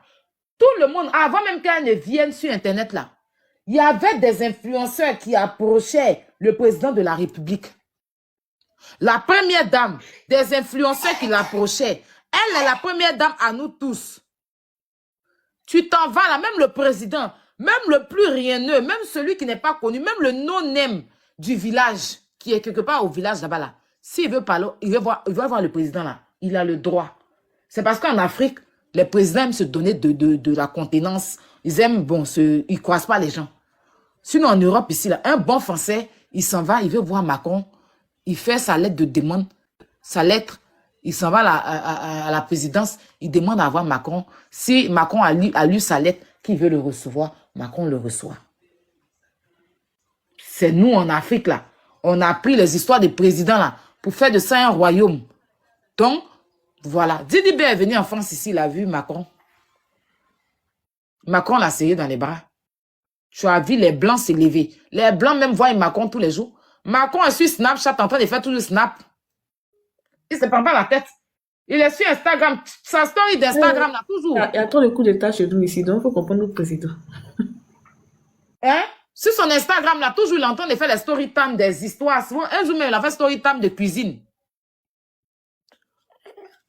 Tout le monde, avant même qu'elle ne vienne sur Internet là, il y avait des influenceurs qui approchaient le président de la République. La première dame, des influenceurs qui l'approchaient. Elle est la première dame à nous tous. Tu t'en vas là, même le président, même le plus rieneux, même celui qui n'est pas connu, même le non-name du village, qui est quelque part au village là-bas là. S'il veut parler, il veut voir le président là, il a le droit. C'est parce qu'en Afrique, les présidents aiment se donner de la contenance. Ils aiment, bon, ils ne croisent pas les gens. Sinon, en Europe, ici, là, un bon Français, il s'en va, il veut voir Macron, il fait sa lettre de demande, sa lettre, il s'en va à la présidence, il demande à voir Macron. Si Macron a lu sa lettre, qu'il veut le recevoir, Macron le reçoit. C'est nous, en Afrique, là, on a pris les histoires des présidents, là, pour faire de ça un royaume. Donc, voilà. Didi B est venu en France ici, il a vu Macron. Macron l'a serré dans les bras. Tu as vu les Blancs s'élever. Les Blancs même voient Macron tous les jours. Macron est sur Snapchat en train de faire tout le snap. Il ne se prend pas la tête. Il est sur Instagram. Sa story d'Instagram, là, toujours. Il y a trop de coups d'état chez nous ici, donc il faut comprendre notre président. Hein? Sur son Instagram, là, toujours, il est en train de faire les story time des histoires. Un jour même, il a fait story time de cuisine.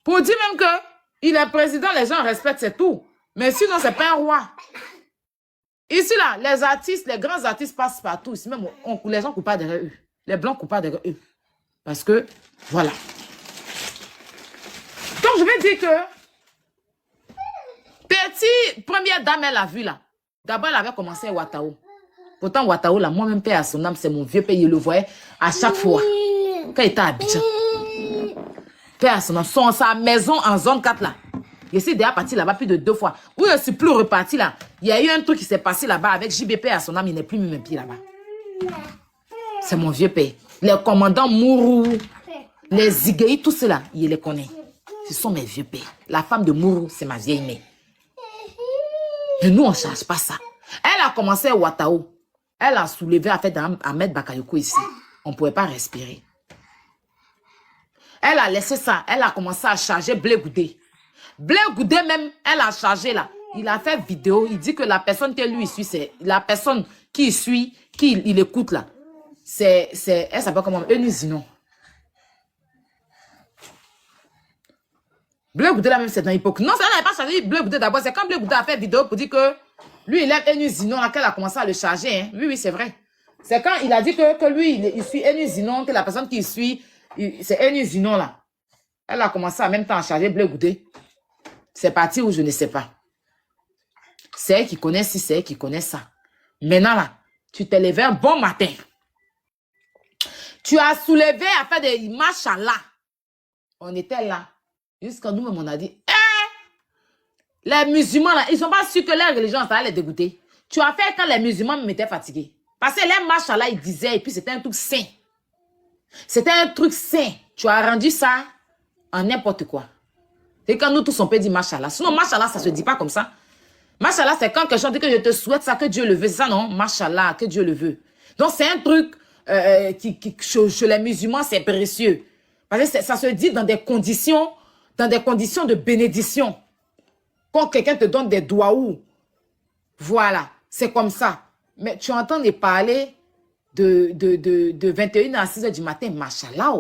Pour dire même qu'il est président, les gens respectent, c'est tout. Mais sinon, c'est pas un roi. Ici, là, les artistes, les grands artistes passent partout. Ici, même, les gens ne coupent pas derrière eux. Les Blancs ne coupent pas derrière eux. Parce que, voilà. Donc, je vais dire que petite première dame, elle a vu, là. D'abord, elle avait commencé à Ouattao. Pourtant, Ouattao, là, moi-même, père à son âme, c'est mon vieux pays. Il le voyait à chaque fois. Quand il était à Abidjan. Père à son âme. Sa maison en zone 4, là. Je suis déjà parti là-bas plus de 2 fois. Oui, je suis plus reparti là. Il y a eu un truc qui s'est passé là-bas avec JBP à son âme. Il n'est plus mis mes pieds là-bas. C'est mon vieux père. Les commandants Mourou, les Zigueï, tout cela, il les connaît. Ce sont mes vieux pères. La femme de Mourou, c'est ma vieille mère. Et nous, on ne change pas ça. Elle a commencé à Ouattao. Elle a soulevé à fait Ahmed Bakayoko ici. On ne pouvait pas respirer. Elle a laissé ça. Elle a commencé à charger Blé Goudé. Blé Goudé même, elle a chargé là. Il a fait vidéo. Il dit que la personne que lui suit, c'est la personne qui suit, qui il écoute là. Elle s'appelle comment? Enuzinon. Blé Goudé là même, c'est dans l'hypocrisie. Non, elle n'avait pas chargé Blé Goudé d'abord. C'est quand Blé Goudé a fait vidéo pour dire que lui, il aime Enuzinon, laquelle a commencé à le charger. Hein. Oui, oui, c'est vrai. C'est quand il a dit que lui, il suit Enuzinon, que la personne qui suit, c'est Enuzinon là. Elle a commencé en même temps à charger Blé Goudé. C'est parti où je ne sais pas. C'est elle qui connaît si c'est elle qui connaît ça. Maintenant là, tu t'es levé un bon matin. Tu as soulevé à faire des machallah. On était là. Jusqu'à nous-mêmes, on a dit, les musulmans là, ils sont pas sûrs que leur religion, ça allait les dégoûter. Tu as fait quand les musulmans me mettaient fatigué. Parce que les machallah, ils disaient, et puis c'était un truc sain. C'était un truc sain. Tu as rendu ça en n'importe quoi. C'est quand nous tous on peut dire machallah. Sinon, machallah, ça se dit pas comme ça. Machallah, c'est quand quelqu'un dit que je te souhaite ça, que Dieu le veut. C'est ça, non? Machallah, que Dieu le veut. Donc, c'est un truc chez les musulmans, c'est précieux. Parce que ça se dit dans des conditions de bénédiction. Quand quelqu'un te donne des douaous, voilà, c'est comme ça. Mais tu entends parler de 21 à 6 heures du matin, machallah.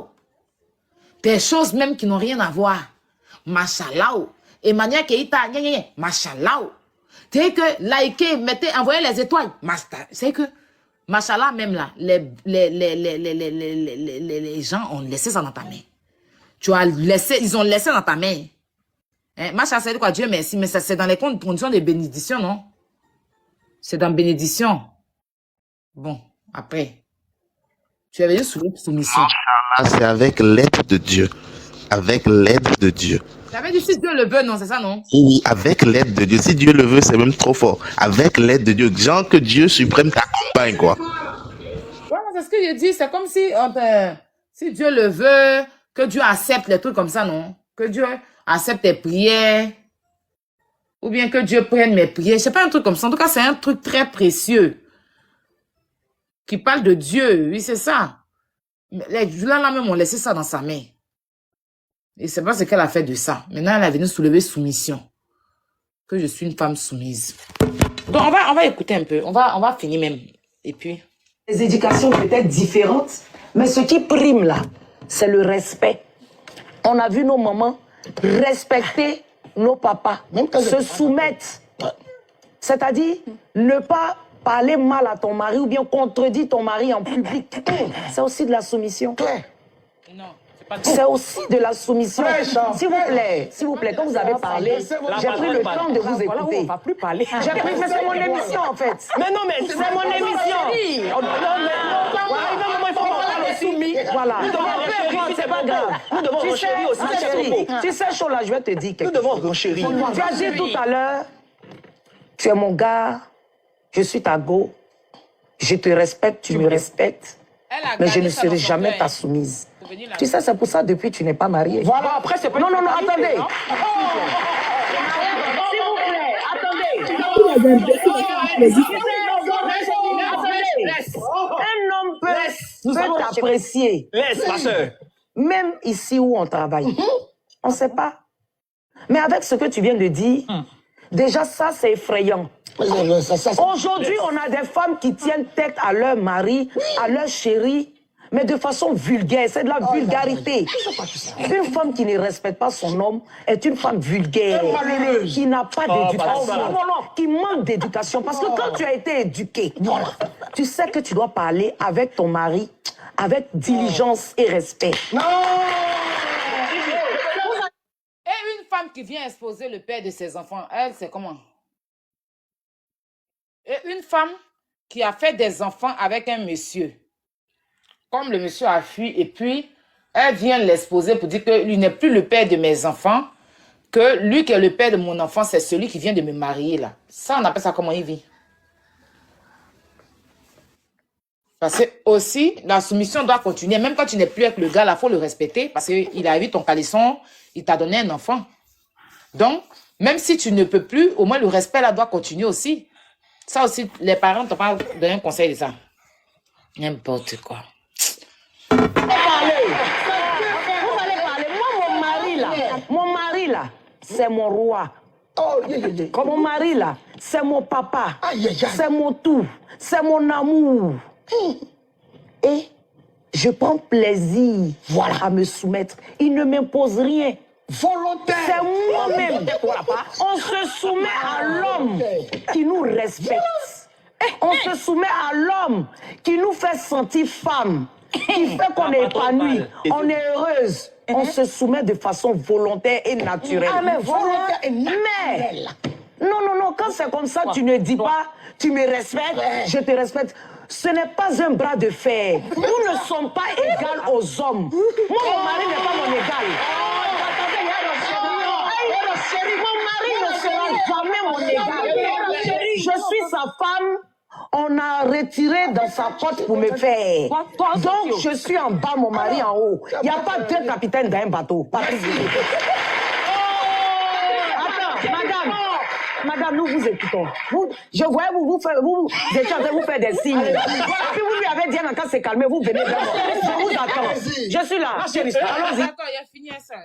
Des choses même qui n'ont rien à voir. Machallah. Emmanuel Keïta, machallah. C'est que liker, mettez, envoyez les étoiles. C'est que, machallah, même là, les gens ont laissé ça dans ta main. Tu as laissé, ils ont laissé dans ta main. Hein? Machallah, c'est quoi? Dieu merci, mais c'est dans les conditions de bénédiction, non? C'est dans bénédiction. Bon, après. Tu es venu sous une soumission. C'est avec l'aide de Dieu. Avec l'aide de Dieu. J'avais dit si Dieu le veut, non, c'est ça, non? Oui, avec l'aide de Dieu. Si Dieu le veut, c'est même trop fort. Avec l'aide de Dieu. Genre que Dieu suprême t'accompagne, quoi. Ouais, c'est ce que je dis. C'est comme si, si Dieu le veut, que Dieu accepte les trucs comme ça, non? Que Dieu accepte tes prières. Ou bien que Dieu prenne mes prières. C'est pas un truc comme ça. En tout cas, c'est un truc très précieux. Qui parle de Dieu. Oui, c'est ça. Les là même, on laissé ça dans sa main. Et c'est pas ce qu'elle a fait de ça. Maintenant, elle est venue soulever soumission. Que je suis une femme soumise. Donc, on va écouter un peu. On va finir même. Et puis... Les éducations peut-être différentes, mais ce qui prime là, c'est le respect. On a vu nos mamans respecter nos papas, se soumettre. C'est-à-dire, ne pas parler mal à ton mari ou bien contredire ton mari en public. C'est aussi de la soumission. Non. C'est aussi de la soumission. S'il vous plaît, quand vous avez parlé, j'ai pris le temps de vous écouter. On va plus parler. J'ai pris, mais c'est mon émission en fait. Mais non, mais c'est mon émission. Voilà. C'est pas grave. Nous devons renchérir aussi. Tu sais, chaud là, je vais te dire quelque chose. Nous devons renchérir. Tu as dit tout à l'heure, tu es mon gars, je suis ta go, je te respecte, tu me respectes, mais je ne serai jamais ta soumise. Tu sais, c'est pour ça, depuis, tu n'es pas marié. Voilà, après, c'est pas... Non, attendez. S'il vous plaît, attendez. Un homme peut t'apprécier. Laisse, ma soeur. Même ici où on travaille. On ne sait pas. Mais avec ce que tu viens de dire, déjà ça, c'est effrayant. Aujourd'hui, on a des femmes qui tiennent tête à leur mari, à leur chéri, mais de façon vulgaire. C'est de la vulgarité. Une femme qui ne respecte pas son homme est une femme vulgaire, qui n'a pas d'éducation, qui manque d'éducation. Parce que quand tu as été éduqué, tu sais que tu dois parler avec ton mari avec diligence et respect. Et une femme qui vient exposer le père de ses enfants, elle, c'est comment? Et une femme qui a fait des enfants avec un monsieur, comme le monsieur a fui, et puis elle vient l'exposer pour dire que lui n'est plus le père de mes enfants, que lui qui est le père de mon enfant, c'est celui qui vient de me marier là. Ça, on appelle ça comment il vit? Parce que aussi, la soumission doit continuer. Même quand tu n'es plus avec le gars, il faut le respecter. Parce qu'il a vu ton caleçon, il t'a donné un enfant. Donc, même si tu ne peux plus, au moins le respect là doit continuer aussi. Ça aussi, les parents ne t'ont pas donné un conseil de ça. N'importe quoi. Vous allez parler. Moi, mon mari là, c'est mon roi. Comme mon mari là, c'est mon papa. C'est mon tout. C'est mon amour. Et je prends plaisir à me soumettre. Il ne m'impose rien. Volontaire. C'est moi-même. On se soumet à l'homme qui nous respecte. On se soumet à l'homme qui nous fait sentir femme, qui fait qu'on est épanoui, on est heureuse. On se soumet de façon volontaire et naturelle. Ah, mais volontaire et naturelle. Mais, non, quand c'est comme ça, tu ne dis pas, tu me respectes, je te respecte. Ce n'est pas un bras de fer. Nous ne sommes pas égales aux hommes. Moi, mon mari n'est pas mon égal. Mon mari ne sera jamais mon égal. Je suis sa femme. On a retiré dans sa porte pour me faire. Donc, je suis en bas, mon mari en haut. Il n'y a pas deux capitaines dans un bateau. Madame, nous vous écoutons. Je voyais vous étiez en train de vous faire des signes. Puis vous lui avez dit, quand c'est calmé, vous venez vers moi. Je vous attends. Je suis là. Allons-y. D'accord, il a fini ça.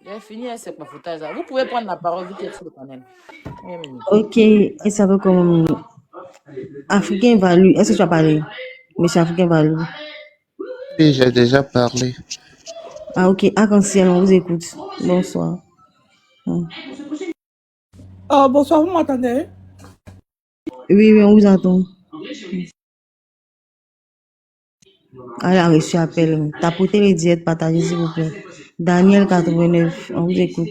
Il a fini avec ma foutage. Vous pouvez prendre la parole, vu qu'il est sur le panel. Ok, et ça veut comme Africain Valu. Est-ce que tu as parlé? Monsieur Africain Valu. Oui, j'ai déjà parlé. Ah ok, Arc-en-Ciel, on vous écoute. Bonsoir. Bonsoir, vous m'entendez? Oui, on vous entend. Elle a reçu appel. Tapotez les diètes, partagez s'il vous plaît. Daniel 89, on vous écoute.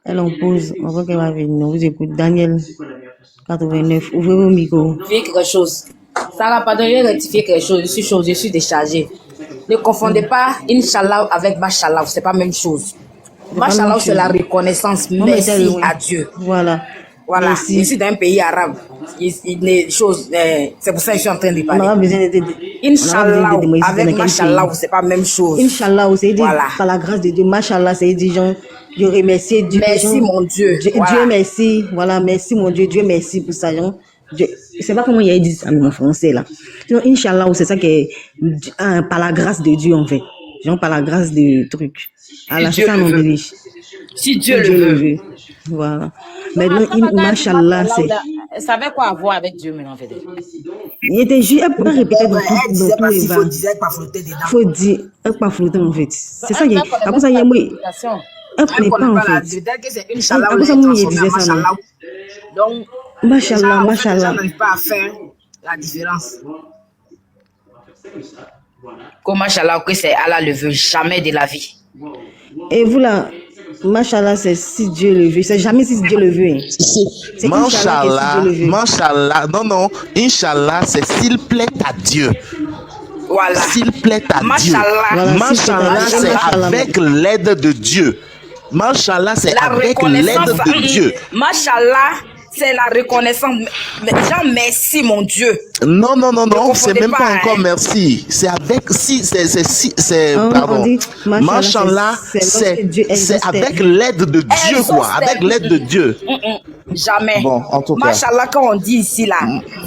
Elle en pose, on voit qu'elle va venir, on vous écoute. Daniel 89, ouvrez vos micros. Quelque chose. Sarah, pardonnez, rectifier quelque chose. Je suis déchargée. Ne confondez pas Inch'Allah avec Machallah, c'est pas la même chose. Machallah, c'est la reconnaissance. Merci à Dieu. Voilà. Je suis dans un pays arabe. C'est pour ça que je suis en train de parler. Inch'Allah, avec Machallah, c'est pas la même chose. Inch'Allah, c'est dit par la grâce de Dieu. Machallah, c'est dit, je remercie Dieu. Merci, mon Dieu. Dieu merci. Voilà, merci, mon Dieu. Dieu merci pour ça. Je sais pas comment il a dit ça en français là. Inch'Allah, c'est ça qui est par la grâce de Dieu en fait. Par la grâce du truc. Allah, c'est ça mon délire. Si Dieu le veut. Voilà. Maintenant, Machallah, c'est. Ça avait quoi à voir avec Dieu maintenant, en fait? Il était juste, elle peut répéter dans tous les bas. Il faut dire, elle peut pas flotter en fait. C'est ça qui est. Après ça, il y a moi. Elle connaît pas en fait. Après ça, moi, il disait ça. Donc, Machallah, Machallah. On n'arrive pas à faire la différence. Comme Machallah, que c'est Allah le veut, jamais de la vie. Et vous là, Machallah, c'est si Dieu le veut. C'est jamais si Dieu le veut. C'est Machallah, non, Inch'Allah, c'est s'il plaît à Dieu. Voilà. S'il plaît à Dieu. Voilà, Machallah, c'est avec l'aide de Dieu. Machallah, c'est avec l'aide de Dieu. Machallah, c'est la reconnaissance. Jean, merci, mon Dieu. Non, c'est même pas encore merci. C'est avec pardon. Machallah, c'est avec l'aide de Dieu, quoi. Avec l'aide de Dieu. Jamais. Bon, en tout cas. Machallah, quand on dit ici, là,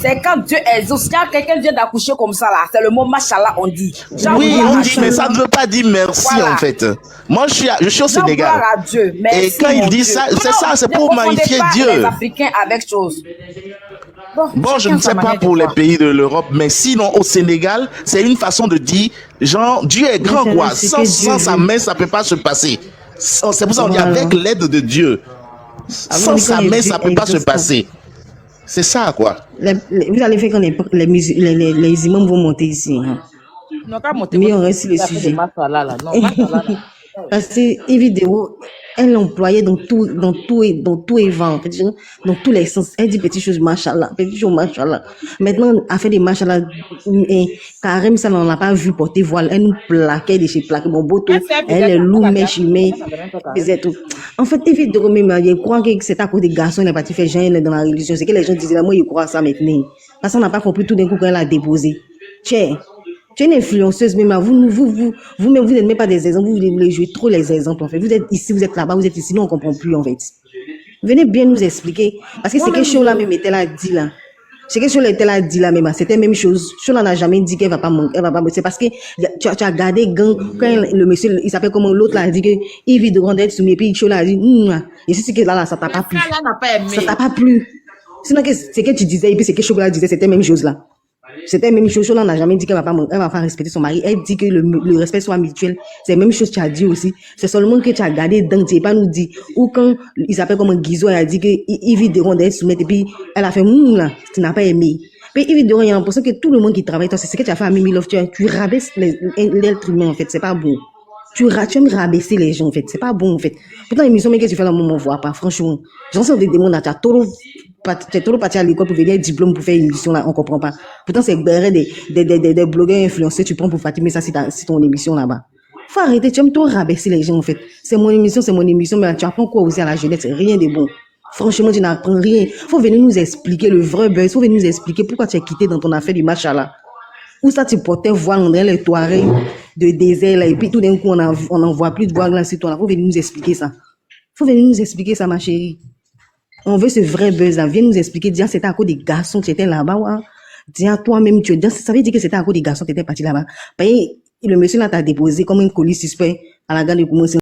c'est quand Dieu exauce. Quand quelqu'un vient d'accoucher comme ça, là, c'est le mot Machallah, on dit. Oui, on dit, mais ça ne veut pas dire merci, en fait. Moi, je suis au Sénégal. À Dieu. Merci, et quand il dit ça, c'est ça, c'est pour magnifier Dieu. Les Africains avec chose. Bon, je ne sais pas pour les pays de l'Europe, mais sinon, au Sénégal, c'est une façon de dire, genre, Dieu est grand, quoi. Sans sa main, ça ne peut pas se passer. C'est pour ça qu'on dit avec l'aide de Dieu. Sans sa main, ça ne peut pas se passer. C'est ça, quoi. Vous allez faire quand les imams vont monter ici. Non, pas monter. Mais on reste le sujet. Parce que les vidéos, elle l'employait dans tout et vent, en fait, dans tous les sens. Elle dit petites choses, machallah, petites choses, machallah. Maintenant, elle fait des machallah, et Karim, ça, on l'a pas vu porter voile. Elle nous plaquait de chez plaquer mon beau tout. Elle est loup, mais faisait tout. En fait, les vidéos, même, je crois que c'est à cause des garçons, il a pas fait gêne dans la religion. C'est que les gens disaient, là, moi, je crois à ça maintenant. Parce qu'on n'a pas compris tout d'un coup quand elle a déposé. Tiens. Tu es une influenceuse, mais vous-même, vous n'êtes même pas des exemples, vous voulez jouer trop les exemples, en fait. Vous êtes ici, vous êtes là-bas, vous êtes ici, nous, on ne comprend plus, en fait. Venez bien nous expliquer. Parce que c'est quelque chose là, même, elle a dit là. C'est quelque chose qu'elle a dit là, même, c'était la même chose. Chola n'a jamais dit qu'elle va pas manquer, elle va pas manquer. C'est parce que tu as gardé gang, quand le monsieur, il s'appelle comment, l'autre là, a dit que, il vit de grande être soumis, et puis Chola a dit, et c'est que là, ça t'a pas plu. Ça t'a pas plu. Sinon, c'est que tu disais, et puis c'est que Chola disait, c'était la même chose là. C'était la même chose. Chola n'a jamais dit qu'elle va pas respecter son mari. Elle dit que le respect soit mutuel. C'est la même chose que tu as dit aussi. C'est seulement que tu as gardé dedans, tu n'as pas nous dit. Ou quand il s'appelle comme Guizo, elle a dit qu'il vit de rondelles soumettre et puis elle a fait là, tu n'as pas aimé. Puis il vit de rondelles, il y a l'impression que tout le monde qui travaille, c'est ce que tu as fait à Mimi Love, tu rabaisses l'être humain en fait, c'est pas bon. Tu aimes rabaisser les gens en fait, c'est pas bon en fait. Pourtant, l'émission, mais que tu fais là, on ne voit pas, franchement. J'en sais des démons, tu es trop parti à l'école pour venir diplôme pour faire une émission là, on comprend pas. Pourtant, c'est des blogueurs influencés, tu prends pour Fatime, ça c'est ton émission là-bas. Faut arrêter, tu aimes trop rabaisser les gens en fait. C'est mon émission, mais tu apprends quoi aussi à la jeunesse, rien de bon. Franchement, tu n'apprends rien. Faut venir nous expliquer le vrai buzz, faut venir nous expliquer pourquoi tu es quitté dans ton affaire du match là. Où ça tu portais voile, on dirait les toilettes de désert là, et puis tout d'un coup on n'en voit plus de voile là sur toi là. Faut venir nous expliquer ça. Faut venir nous expliquer ça, ma chérie. On veut ce vrai buzz là. Viens nous expliquer. Dis, c'était à cause des garçons que tu étais là-bas. Ouais. Dis, toi-même, ça veut dire que c'était à cause des garçons que tu étais parti là-bas. Le monsieur là t'a déposé comme un colis suspect à la gare de Koumoussi.